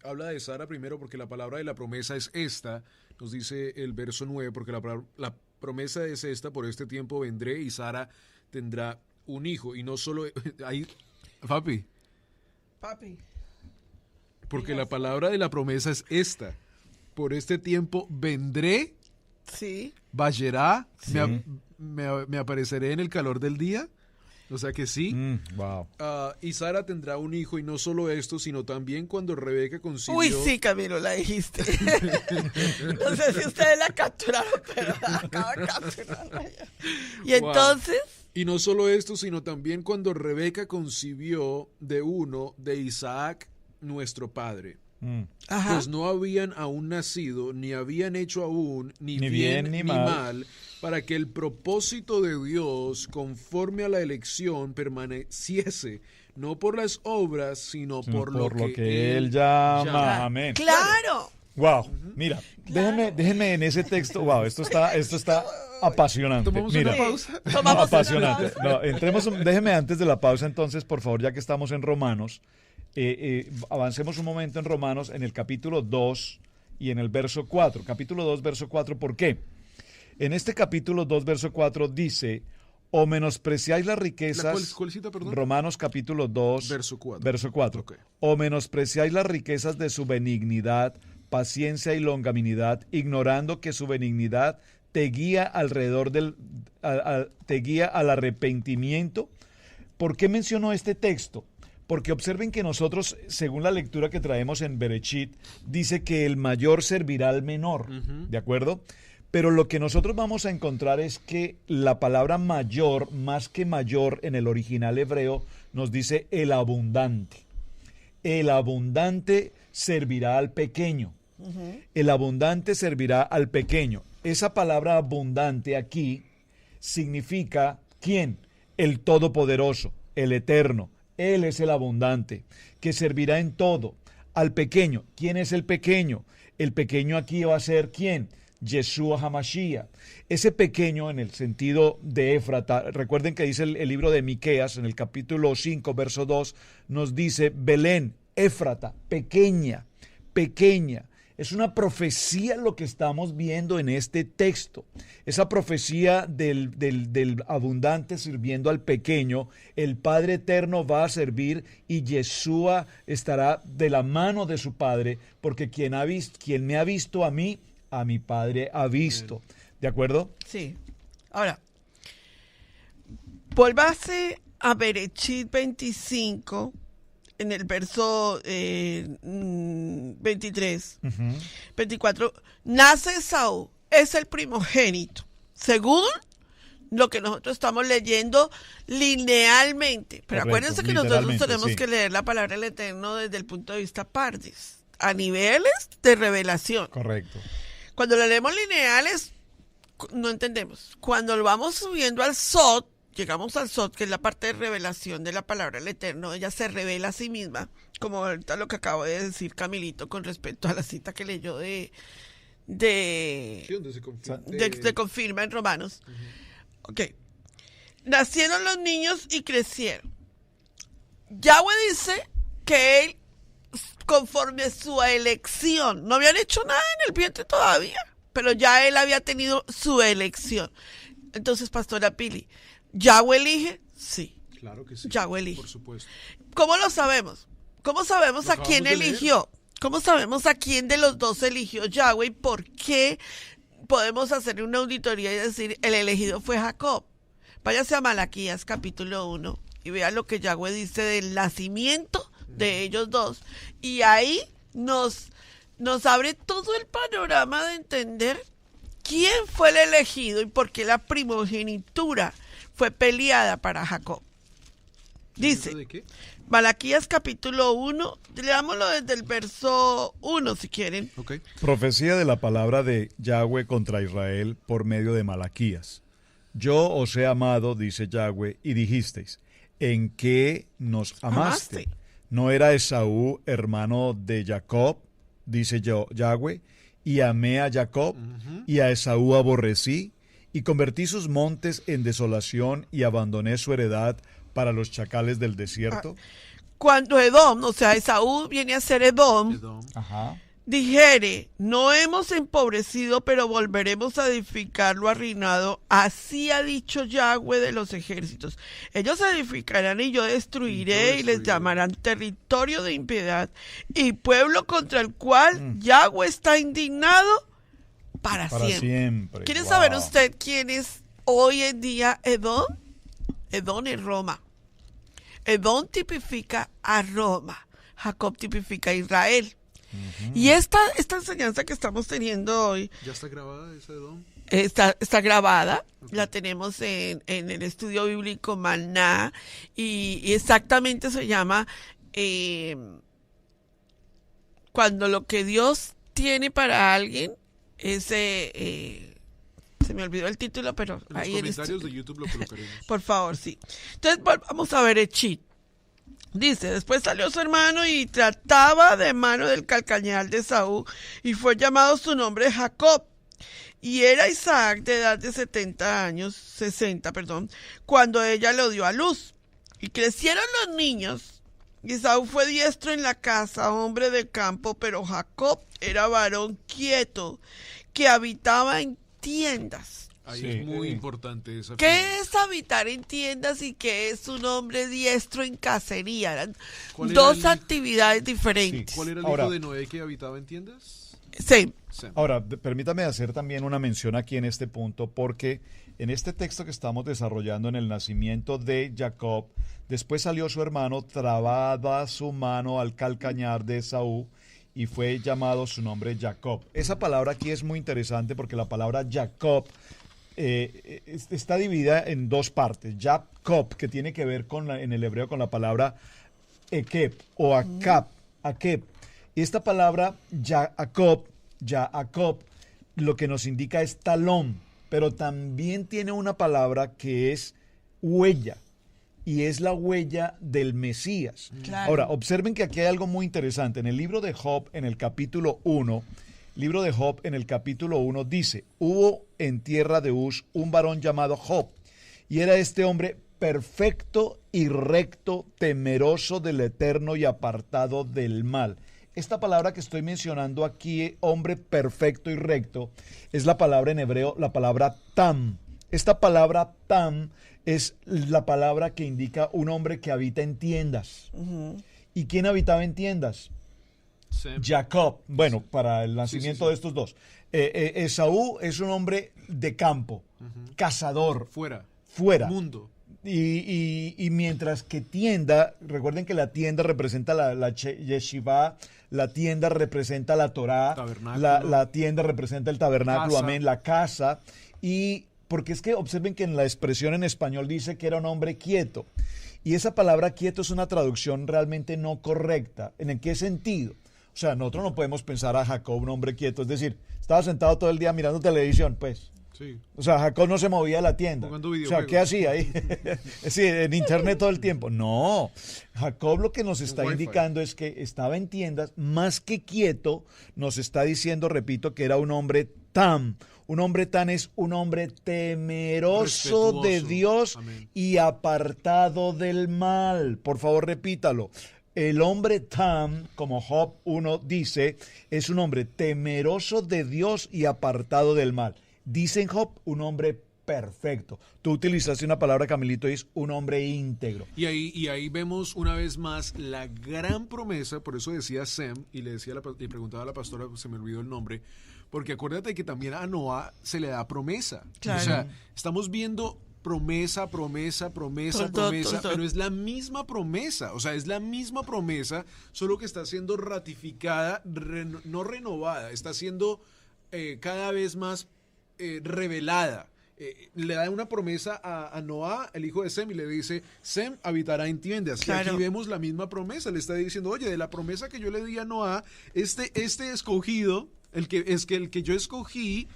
habla de Sara primero porque la palabra de la promesa es esta, nos dice el verso 9, porque la promesa es esta, por este tiempo vendré y Sara tendrá un hijo. Y no solo, ahí, papi, Papi. porque la palabra de la promesa es esta. por este tiempo vendré, Sí. Vayerá, Sí. me apareceré en el calor del día. O sea que sí. Wow. Y Sara tendrá un hijo, y no solo esto, sino también cuando Rebeca concibió. Uy, sí, Camilo, la dijiste. No sé si ustedes la capturaron, pero la acabo de capturar. Y Wow. entonces, Y no solo esto, sino también cuando Rebeca concibió de uno de Isaac, nuestro padre. ajá, Pues no habían aún nacido, ni habían hecho aún, ni Ni bien bien, ni ni mal, para que el propósito de Dios, conforme a la elección, permaneciese, no por las obras, sino por lo que Él llama. llama. Amén. claro. Wow. Mira, déjenme en ese texto. Wow, esto está apasionante. ¿Tomamos Mira, una pausa? Tomamos una apasionante. pausa. No, déjenme antes de la pausa, entonces, por favor, ya que estamos en Romanos, avancemos un momento en Romanos, en el capítulo 2 y en el verso 4. Capítulo 2, verso 4, ¿por qué? En este capítulo 2, verso 4 dice, o menospreciáis las riquezas. ¿Cuál cita, perdón? Romanos capítulo 2, Verso 4. Verso 4. Ok. O menospreciáis las riquezas de su benignidad, paciencia y longanimidad, ignorando que su benignidad te guía alrededor te guía al arrepentimiento. ¿Por qué mencionó este texto? Porque observen que nosotros, según la lectura que traemos en Berechit, dice que el mayor servirá al menor, ¿de acuerdo? Pero lo que nosotros vamos a encontrar es que la palabra mayor, más que mayor en el original hebreo, nos dice el abundante. El abundante servirá al pequeño. El abundante servirá al pequeño. Esa palabra abundante aquí significa ¿quién? El Todopoderoso, el Eterno. Él es el abundante, que servirá en todo. Al pequeño. ¿Quién es el pequeño? El pequeño aquí va a ser ¿quién? Yeshua HaMashiach. Ese pequeño en el sentido de Éfrata, recuerden que dice el libro de Miqueas en el capítulo 5, verso 2, nos dice Belén, Éfrata, pequeña, pequeña. Es una profecía lo que estamos viendo en este texto. Esa profecía del abundante sirviendo al pequeño. El Padre Eterno va a servir y Yeshua estará de la mano de su Padre, porque quien me ha visto a mí, a mi Padre ha visto. ¿De acuerdo? Sí. Ahora, vuélvase a Berechit 25, en el verso 23, 24. Nace Esaú, es el primogénito, según lo que nosotros estamos leyendo linealmente. Pero Correcto, acuérdense que nosotros literalmente, tenemos sí. que leer la palabra del Eterno desde el punto de vista pardis, a niveles de revelación. Correcto. Cuando lo leemos lineales, no entendemos. Cuando lo vamos subiendo al Sot, llegamos al Sot, que es la parte de revelación de la palabra del Eterno, ella se revela a sí misma, como ahorita lo que acabo de decir Camilito con respecto a la cita que leyó Sí, donde se se confirma en Romanos. Ok. Nacieron los niños y crecieron. Yahweh dice que él, conforme a su elección, no habían hecho nada en el vientre todavía, pero ya él había tenido su elección. Entonces, Pastora Pili, ¿Yahweh elige? Sí. Claro que sí. Yahweh elige. Por supuesto. ¿Cómo lo sabemos? ¿Cómo sabemos Lo a quién acabamos de eligió? ¿Cómo sabemos a quién de los dos eligió Yahweh? ¿Por qué podemos hacer una auditoría y decir el elegido fue Jacob? Váyase a Malaquías capítulo 1 y vea lo que Yahweh dice del nacimiento de ellos dos. Y ahí nos abre todo el panorama de entender quién fue el elegido y por qué la primogenitura fue peleada para Jacob. Dice, ¿De qué? Malaquías capítulo 1, leámoslo desde el verso 1 si quieren. Ok. Profecía de la palabra de Yahweh contra Israel por medio de Malaquías. Yo os he amado, dice Yahweh, y dijisteis, ¿en qué nos amaste? Amaste. ¿No era Esaú hermano de Jacob? Dice Yahweh, y amé a Jacob, y a Esaú aborrecí, y convertí sus montes en desolación, y abandoné su heredad para los chacales del desierto. Cuando Edom, o sea, Esaú viene a ser Edom, Edom. Ajá. dijere, no hemos empobrecido, pero volveremos a edificar lo arruinado, así ha dicho Yahweh de los ejércitos. Ellos edificarán y yo destruiré y les llamarán territorio de impiedad y pueblo contra el cual Yahweh está indignado para siempre. ¿Quiere saber usted quién es hoy en día Edom? Edom es Roma. Edom tipifica a Roma. Jacob tipifica a Israel. Y esta enseñanza que estamos teniendo hoy... ¿Ya está grabada esa Edom? Está grabada, la tenemos en el estudio bíblico Maná, y exactamente se llama cuando lo que Dios tiene para alguien es... se me olvidó el título, pero en ahí los comentarios de YouTube lo colocaremos. Por favor, sí. Entonces vamos a ver Echit. Dice, después salió su hermano y trataba de mano del calcañar de Esaú, y fue llamado su nombre Jacob. Y era Isaac de edad de 60, cuando ella lo dio a luz. Y crecieron los niños. Esaú fue diestro en la casa, hombre de campo, pero Jacob era varón quieto, que habitaba en tiendas. Ahí es muy importante esa. ¿Qué es habitar en tiendas y qué es un hombre diestro en cacería? Eran dos actividades diferentes. ¿Cuál era el hijo de Noé que habitaba en tiendas? Sem. Ahora, permítame hacer también una mención aquí en este punto, porque en este texto que estamos desarrollando, en el nacimiento de Jacob, después salió su hermano, trababa su mano al calcañar de Esaú, y fue llamado su nombre Jacob. Esa palabra aquí es muy interesante porque la palabra Jacob está dividida en dos partes. Jacob, que tiene que ver en el hebreo con la palabra ekeb o akeb. Y esta palabra Jacob, lo que nos indica es talón, pero también tiene una palabra que es huella, y es la huella del Mesías. Claro. Ahora, observen que aquí hay algo muy interesante. En el libro de Job, en el capítulo 1, dice, hubo en tierra de Uz un varón llamado Job, y era este hombre perfecto y recto, temeroso del Eterno y apartado del mal. Esta palabra que estoy mencionando aquí, hombre perfecto y recto, es la palabra en hebreo, la palabra tam. Esta palabra tam es la palabra que indica un hombre que habita en tiendas. ¿Y quién habitaba en tiendas? Jacob. Bueno, para el nacimiento de estos dos. Esaú es un hombre de campo, cazador. Fuera. Mundo. Y mientras que tienda, recuerden que la tienda representa la yeshiva, la tienda representa la Torá, la tienda representa el tabernáculo, amén, la casa. Y porque es que observen que en la expresión en español dice que era un hombre quieto. Y esa palabra quieto es una traducción realmente no correcta. ¿En qué sentido? O sea, nosotros no podemos pensar a Jacob un hombre quieto. Es decir, estaba sentado todo el día mirando televisión, pues. Sí. O sea, Jacob no se movía de la tienda. O sea, ¿qué hacía ahí? Sí, en internet todo el tiempo. No, Jacob lo que nos está indicando es que estaba en tiendas, más que quieto, nos está diciendo, repito, que era un hombre tam. Un hombre tan es un hombre temeroso de Dios. Amén. Y apartado del mal. Por favor, repítalo. El hombre tam, como Job 1 dice, es un hombre temeroso de Dios y apartado del mal. Dice en Job, un hombre perfecto. Tú utilizaste una palabra, Camilito, y es un hombre íntegro. Y ahí vemos una vez más la gran promesa, por eso decía Sem, y le preguntaba a la pastora, se me olvidó el nombre, porque acuérdate que también a Noah se le da promesa. Claro. O sea, estamos viendo promesa, pero es la misma promesa, o sea, es la misma promesa, solo que está siendo ratificada, no renovada, está siendo cada vez más revelada. Le da una promesa a Noah, el hijo de Sem, y le dice, Sem habitará en tiendas. Claro. Y aquí vemos la misma promesa, le está diciendo, oye, de la promesa que yo le di a Noah, este escogido, el que yo escogí,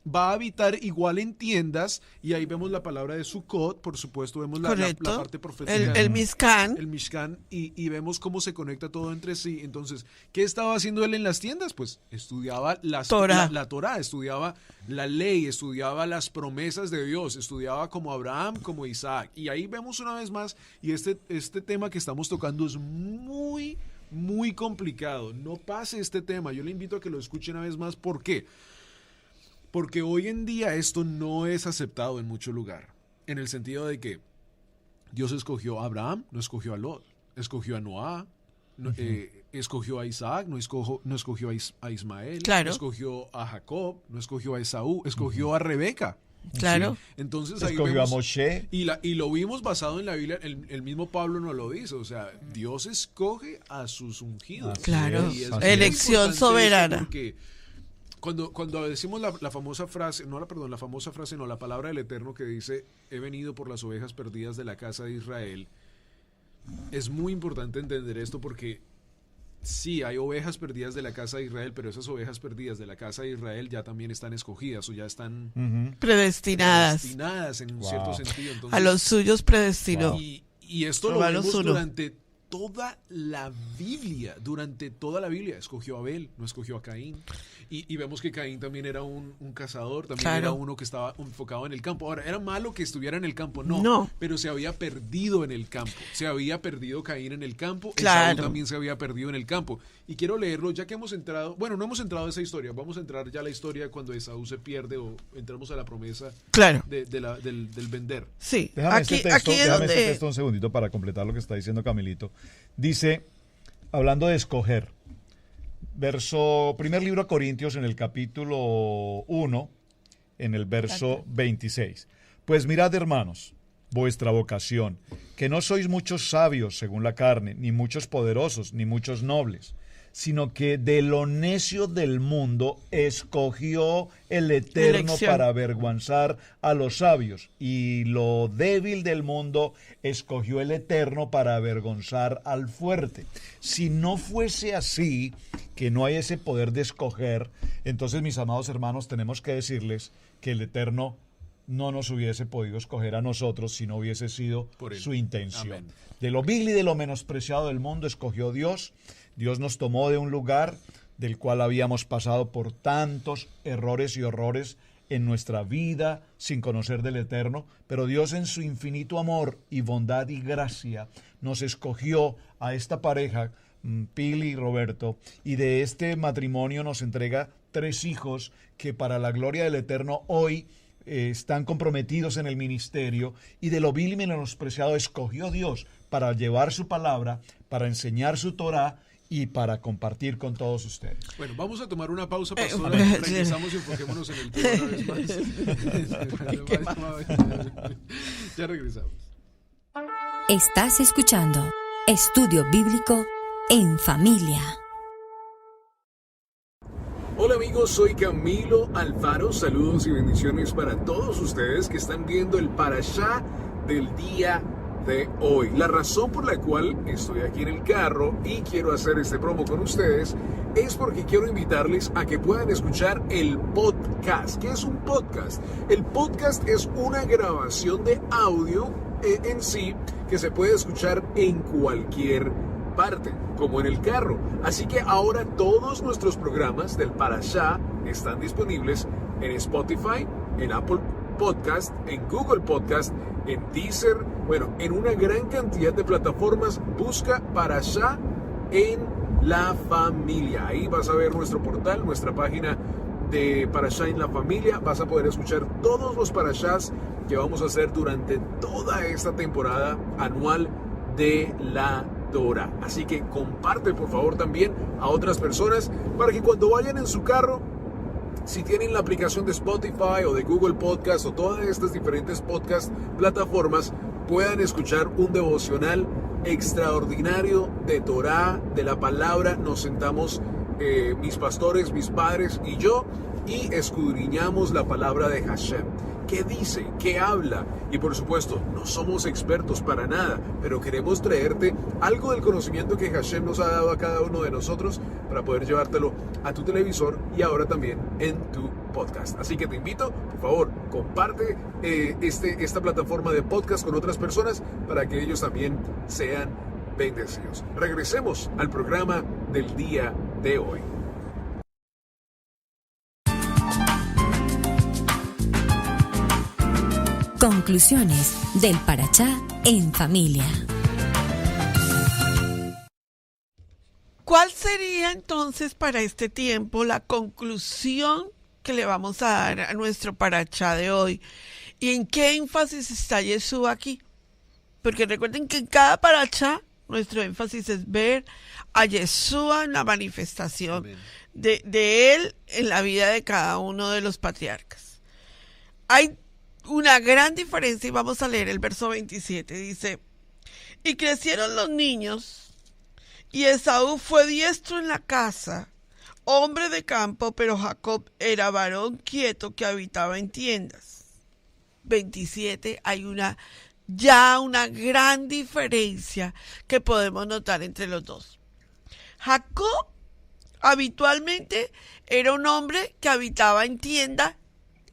va a habitar igual en tiendas, y ahí vemos la palabra de Sukkot, por supuesto, vemos la parte profética. El Mishkan. El Mishkan, y vemos cómo se conecta todo entre sí. Entonces, ¿qué estaba haciendo él en las tiendas? Pues estudiaba la Torá, estudiaba la ley, estudiaba las promesas de Dios, estudiaba como Abraham, como Isaac. Y ahí vemos una vez más, y este tema que estamos tocando es muy, muy complicado. No pase este tema. Yo le invito a que lo escuche una vez más. ¿Por qué? Porque hoy en día esto no es aceptado en mucho lugar. En el sentido de que Dios escogió a Abraham, no escogió a Lot. Escogió a Noah, escogió a Isaac, no escogió a Ismael. Claro. Escogió a Jacob, no escogió a Esaú. Escogió a Rebeca. Claro. Sí. Entonces ahí Escogió vemos, a Moshe. y lo vimos basado en la Biblia. El mismo Pablo nos lo dice. O sea, Dios escoge a sus ungidos. Claro. Y es Así muy Elección importante soberana. eso porque cuando decimos la famosa frase, la palabra del Eterno que dice, he venido por las ovejas perdidas de la casa de Israel, es muy importante entender esto porque sí, hay ovejas perdidas de la casa de Israel, pero esas ovejas perdidas de la casa de Israel ya también están escogidas o ya están Predestinadas. en un cierto sentido. Entonces, A los suyos predestinó. y esto lo Romanos vemos 1. durante toda la Biblia. Escogió a Abel, no escogió a Caín. Y vemos que Caín también era un cazador, también Claro. era uno que estaba enfocado en el campo. Ahora, ¿era malo que estuviera en el campo? No. Pero se había perdido en el campo. Se había perdido Caín en el campo. Claro. Esaú también se había perdido en el campo. Y quiero leerlo, ya que hemos entrado, bueno, no hemos entrado a esa historia, vamos a entrar ya a la historia cuando Esaú se pierde o entramos a la promesa Claro. del vender. Sí. Déjame Aquí este texto, es déjame donde... este texto un segundito para completar lo que está diciendo Camilito. Dice, hablando de escoger, primer libro a Corintios en el capítulo 1, en el verso 26. Pues mirad, hermanos, vuestra vocación, que no sois muchos sabios según la carne, ni muchos poderosos, ni muchos nobles, sino que de lo necio del mundo escogió el Eterno Elección. para avergonzar a los sabios, y lo débil del mundo escogió el Eterno para avergonzar al fuerte. Si no fuese así, que no hay ese poder de escoger, entonces, mis amados hermanos, tenemos que decirles que el Eterno no nos hubiese podido escoger a nosotros si no hubiese sido Por él. su intención. Amén. De lo vil y de lo menospreciado del mundo escogió Dios. Dios nos tomó de un lugar del cual habíamos pasado por tantos errores y horrores en nuestra vida sin conocer del Eterno, pero Dios en su infinito amor y bondad y gracia nos escogió a esta pareja, Pili y Roberto, y de este matrimonio nos entrega 3 hijos que para la gloria del Eterno hoy están comprometidos en el ministerio, y de lo vil y menospreciado escogió Dios para llevar su palabra, para enseñar su Torah y para compartir con todos ustedes. Bueno, vamos a tomar una pausa, pastora. Regresamos y enfoquémonos en el tema una vez más. Ya regresamos. Estás escuchando Estudio Bíblico en Familia. Hola amigos, soy Camilo Alfaro. Saludos y bendiciones para todos ustedes que están viendo el Parashá del día de hoy. La razón por la cual estoy aquí en el carro y quiero hacer este promo con ustedes es porque quiero invitarles a que puedan escuchar el podcast. ¿Qué es un podcast? El podcast es una grabación de audio en sí que se puede escuchar en cualquier parte, como en el carro. Así que ahora todos nuestros programas del Parashá están disponibles en Spotify, en Apple Podcast, en Google Podcast, en Deezer, bueno, en una gran cantidad de plataformas. Busca Parashá en la familia. Ahí vas a ver nuestro portal, nuestra página de Parashá en la familia. Vas a poder escuchar todos los Parashás que vamos a hacer durante toda esta temporada anual de la Torah. Así que comparte por favor también a otras personas para que cuando vayan en su carro, si tienen la aplicación de Spotify o de Google Podcast o todas estas diferentes podcast plataformas, puedan escuchar un devocional extraordinario de Torah, de la palabra. Nos sentamos mis pastores, mis padres y yo, y escudriñamos la palabra de Hashem. ¿Qué dice? ¿Qué habla? Y por supuesto, no somos expertos para nada, pero queremos traerte algo del conocimiento que Hashem nos ha dado a cada uno de nosotros para poder llevártelo a tu televisor y ahora también en tu podcast. Así que te invito, por favor, comparte esta plataforma de podcast con otras personas para que ellos también sean bendecidos. Regresemos al programa del día de hoy. Conclusiones del Parashá en familia. ¿Cuál sería entonces para este tiempo la conclusión que le vamos a dar a nuestro parachá de hoy? ¿Y en qué énfasis está Yeshua aquí? Porque recuerden que en cada parachá nuestro énfasis es ver a Yeshua en la manifestación de él en la vida de cada uno de los patriarcas. Hay una gran diferencia y vamos a leer el verso 27. Dice, y crecieron los niños y Esaú fue diestro en la casa, hombre de campo, pero Jacob era varón quieto que habitaba en tiendas. 27. Hay una gran diferencia que podemos notar entre los dos. Jacob habitualmente era un hombre que habitaba en tienda,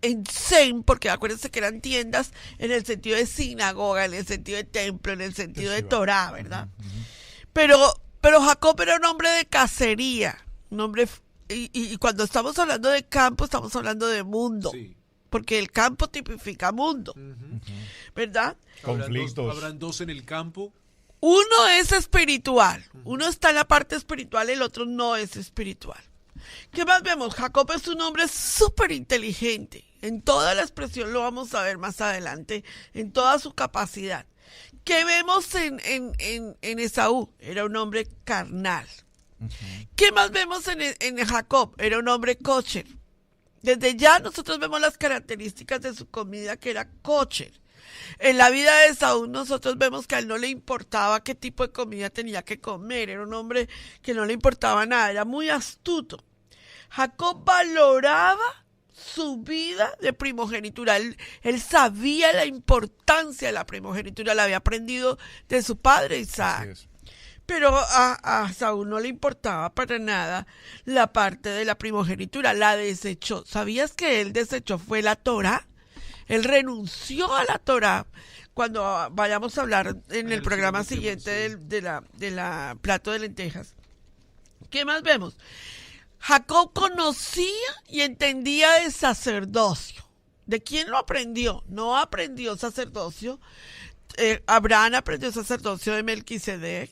en Zen, porque acuérdense que eran tiendas en el sentido de sinagoga, en el sentido de templo, en el sentido de Torah, ¿verdad? Pero Jacob era un hombre de cacería, un hombre, y cuando estamos hablando de campo, estamos hablando de mundo, sí, porque el campo tipifica mundo, ¿verdad? Conflictos. ¿Habrán dos en el campo? Uno es espiritual, uno está en la parte espiritual, el otro no es espiritual. ¿Qué más vemos? Jacob es un hombre súper inteligente, en toda la expresión lo vamos a ver más adelante, en toda su capacidad. ¿Qué vemos en Esaú? Era un hombre carnal. ¿Qué más vemos en Jacob? Era un hombre kosher. Desde ya nosotros vemos las características de su comida, que era kosher. En la vida de Esaú nosotros vemos que a él no le importaba qué tipo de comida tenía que comer. Era un hombre que no le importaba nada, era muy astuto. Jacob valoraba su vida de primogenitura. Él sabía la importancia de la primogenitura, la había aprendido de su padre Isaac. Pero a Saúl no le importaba para nada la parte de la primogenitura, la desechó. ¿Sabías que él desechó fue la Torá? Él renunció a la Torá. Cuando vayamos a hablar en el programa siguiente de la plato de lentejas. ¿Qué más vemos? Jacob conocía y entendía el sacerdocio. ¿De quién lo aprendió? No aprendió sacerdocio. Abraham aprendió sacerdocio de Melquisedec.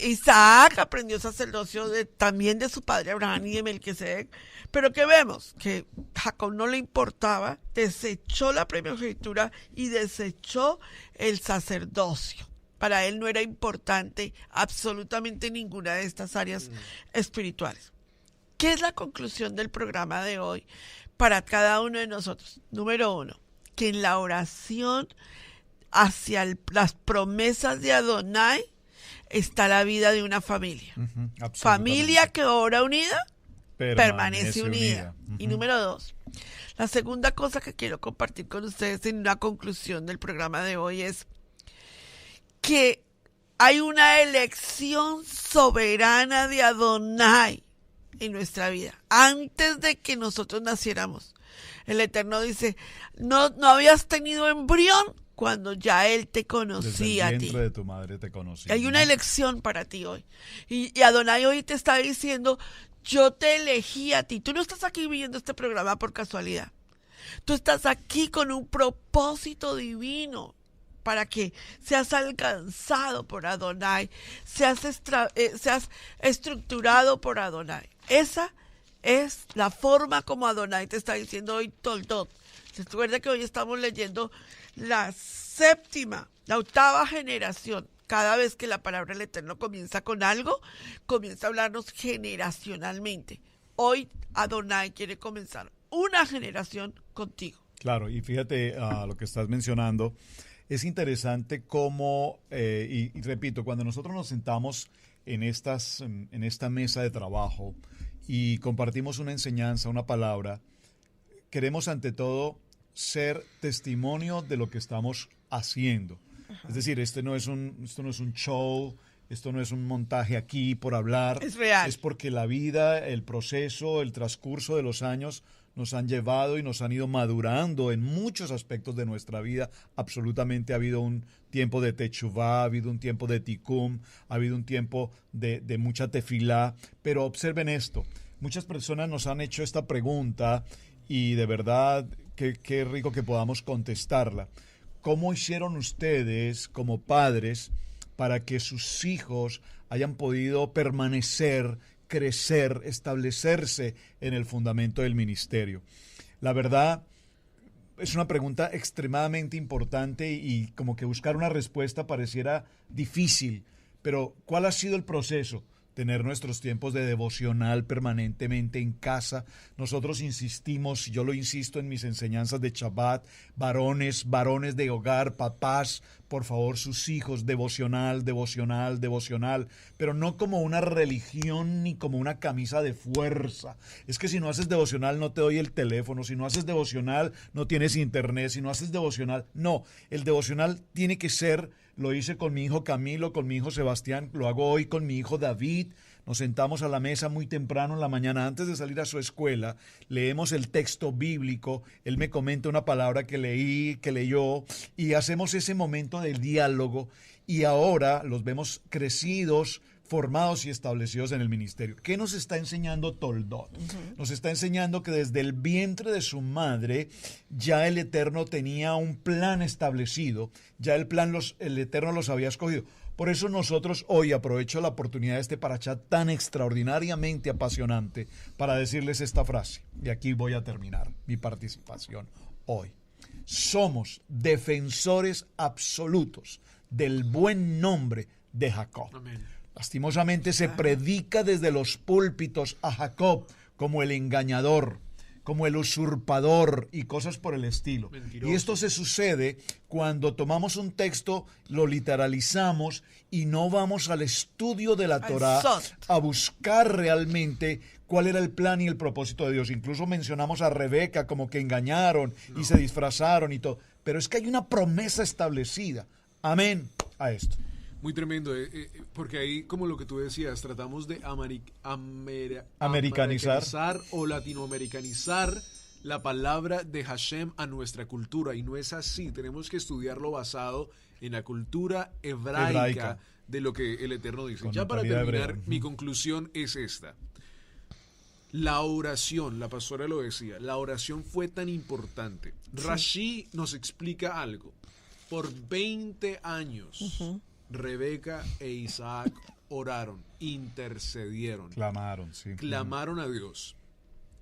Isaac aprendió sacerdocio también de su padre Abraham y de Melquisedec. Pero ¿qué vemos? Que Jacob no le importaba, desechó la primogenitura y desechó el sacerdocio. Para él no era importante absolutamente ninguna de estas áreas espirituales. ¿Qué es la conclusión del programa de hoy para cada uno de nosotros? Número 1, que en la oración hacia las promesas de Adonai está la vida de una familia. Familia que ora unida, permanece unida. Y número 2, la segunda cosa que quiero compartir con ustedes en la conclusión del programa de hoy es que hay una elección soberana de Adonai en nuestra vida. Antes de que nosotros naciéramos, el Eterno dice, no habías tenido embrión cuando ya Él te conocía a ti. Desde el vientre de tu madre te conocía. Hay una elección para ti hoy. Y Adonai hoy te está diciendo, yo te elegí a ti. Tú no estás aquí viendo este programa por casualidad. Tú estás aquí con un propósito divino para que seas alcanzado por Adonai, seas estructurado por Adonai. Esa es la forma como Adonai te está diciendo hoy, Toldot. Recuerda que hoy estamos leyendo la octava generación. Cada vez que la palabra del Eterno comienza con algo, comienza a hablarnos generacionalmente. Hoy Adonai quiere comenzar una generación contigo. Claro, y fíjate lo que estás mencionando. Es interesante cómo, y repito, cuando nosotros nos sentamos en esta mesa de trabajo y compartimos una enseñanza, una palabra, queremos ante todo ser testimonio de lo que estamos haciendo. Es decir, esto no es un show, esto no es un montaje aquí por hablar. Es real. Es porque la vida, el proceso, el transcurso de los años nos han llevado y nos han ido madurando en muchos aspectos de nuestra vida. Absolutamente ha habido un tiempo de techuvá, ha habido un tiempo de tikum, ha habido un tiempo de mucha tefilá. Pero observen esto, muchas personas nos han hecho esta pregunta y de verdad qué rico que podamos contestarla. ¿Cómo hicieron ustedes como padres para que sus hijos hayan podido permanecer, crecer, establecerse en el fundamento del ministerio. La verdad, es una pregunta extremadamente importante y como que buscar una respuesta pareciera difícil, pero ¿cuál ha sido el proceso? Tener nuestros tiempos de devocional permanentemente en casa. Nosotros insistimos, yo lo insisto en mis enseñanzas de Shabbat, varones de hogar, papás, por favor, sus hijos, devocional, pero no como una religión ni como una camisa de fuerza. Es que si no haces devocional no te doy el teléfono, si no haces devocional no tienes internet, si no haces devocional, no. El devocional tiene que ser, lo hice con mi hijo Camilo, con mi hijo Sebastián, lo hago hoy con mi hijo David. Nos sentamos a la mesa muy temprano en la mañana antes de salir a su escuela, leemos el texto bíblico, él me comenta una palabra que leyó y hacemos ese momento del diálogo y ahora los vemos crecidos, formados y establecidos en el ministerio. ¿Qué nos está enseñando Toldot? Nos está enseñando que desde el vientre de su madre ya el Eterno tenía un plan establecido, ya el Eterno los había escogido. Por eso nosotros hoy aprovecho la oportunidad de este parashá tan extraordinariamente apasionante para decirles esta frase. Y aquí voy a terminar mi participación hoy. Somos defensores absolutos del buen nombre de Jacob. Amén. Lastimosamente se predica desde los púlpitos a Jacob como el engañador, como el usurpador y cosas por el estilo. Mentiroso. Y esto se sucede cuando tomamos un texto, lo literalizamos y no vamos al estudio de la Torá a buscar realmente cuál era el plan y el propósito de Dios. Incluso mencionamos a Rebeca como que engañaron y se disfrazaron y todo. Pero es que hay una promesa establecida. Amén a esto. Muy tremendo, porque ahí, como lo que tú decías, tratamos de americanizar o latinoamericanizar la palabra de Hashem a nuestra cultura, y no es así. Tenemos que estudiarlo basado en la cultura hebraica de lo que el Eterno dice. Ya para terminar, mi conclusión es esta. La oración, la pastora lo decía, la oración fue tan importante. Rashi nos explica algo. Por 20 años... Rebeca e Isaac oraron, intercedieron. Clamaron a Dios.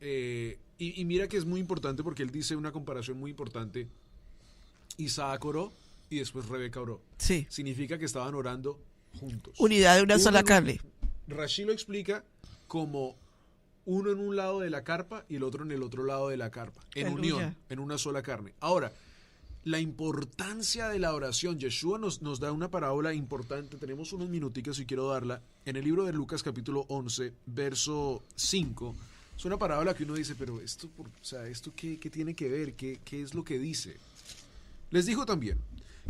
Y mira que es muy importante porque él dice una comparación muy importante. Isaac oró y después Rebeca oró. Sí. Significa que estaban orando juntos. Unidad de una sola carne. Rashi lo explica como uno en un lado de la carpa y el otro en el otro lado de la carpa. En unión, en una sola carne. Ahora, la importancia de la oración. Yeshua nos da una parábola importante. Tenemos unos minuticos y quiero darla. En el libro de Lucas capítulo 11, verso 5. Es una parábola que uno dice, pero esto ¿qué tiene que ver? ¿Qué es lo que dice? Les dijo también,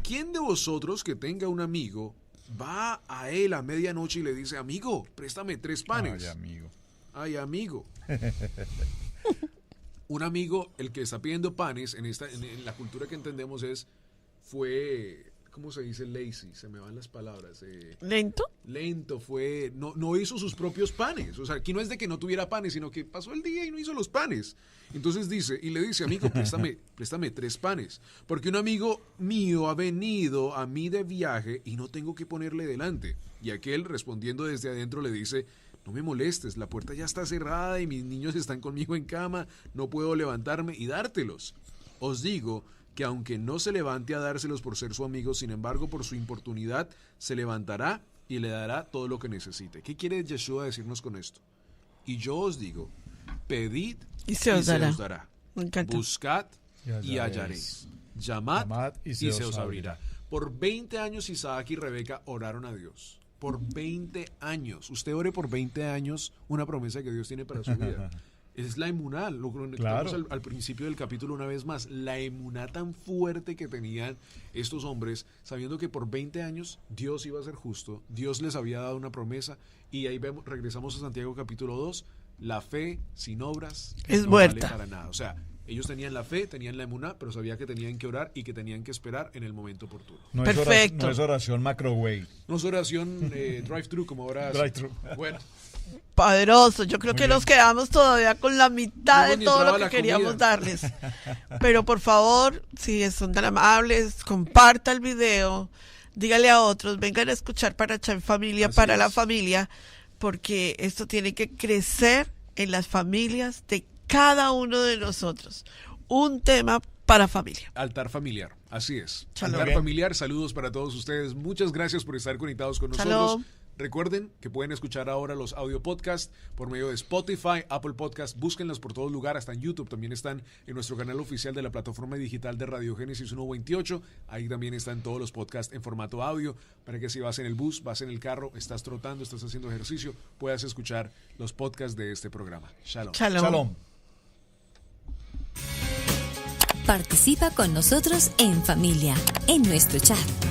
¿quién de vosotros que tenga un amigo va a él a medianoche y le dice, amigo, préstame 3 panes? Ay, amigo. Un amigo, el que está pidiendo panes, en la cultura que entendemos fue, ¿cómo se dice? Lazy, se me van las palabras. ¿Lento? Lento, no hizo sus propios panes. O sea, aquí no es de que no tuviera panes, sino que pasó el día y no hizo los panes. Entonces le dice, amigo, préstame 3 panes. Porque un amigo mío ha venido a mí de viaje y no tengo que ponerle delante. Y aquel, respondiendo desde adentro, le dice, no me molestes, la puerta ya está cerrada y mis niños están conmigo en cama, no puedo levantarme y dártelos. Os digo que aunque no se levante a dárselos por ser su amigo, sin embargo, por su importunidad, se levantará y le dará todo lo que necesite. ¿Qué quiere Yeshua decirnos con esto? Y yo os digo, pedid y se os dará. Buscad y hallaréis. Llamad y se os abrirá. Por 20 años Isaac y Rebeca oraron a Dios. Por 20 años. Usted ore por 20 años una promesa que Dios tiene para su vida. Es la emuná, lo conectamos al principio del capítulo una vez más. La emuná tan fuerte que tenían estos hombres, sabiendo que por 20 años Dios iba a ser justo, Dios les había dado una promesa, y ahí regresamos a Santiago capítulo 2, la fe sin obras es no muerta. Vale para nada. O sea, ellos tenían la fe, tenían la emuná, pero sabían que tenían que orar y que tenían que esperar en el momento oportuno. Perfecto. No es oración macrowave. No es oración drive-thru como ahora. Drive-thru. Bueno. Poderoso. Yo creo que nos quedamos todavía con la mitad de todo lo que queríamos darles. Pero por favor, si son tan amables, comparta el video, dígale a otros, vengan a escuchar Parachá en familia, Así para la es. familia, porque esto tiene que crecer en las familias de cada uno de nosotros. Un tema para familia. Altar familiar, así es. Shalom. Altar Bien. familiar, saludos para todos ustedes. Muchas gracias por estar conectados con nosotros. Shalom. Recuerden que pueden escuchar ahora los audio podcasts por medio de Spotify, Apple Podcast, búsquenlos por todos lugares, hasta en YouTube, también están en nuestro canal oficial de la plataforma digital de Radio Génesis 128, ahí también están todos los podcasts en formato audio, para que si vas en el bus, vas en el carro, estás trotando, estás haciendo ejercicio, puedas escuchar los podcasts de este programa. Shalom. Shalom. Shalom. Participa con nosotros en familia, en nuestro chat.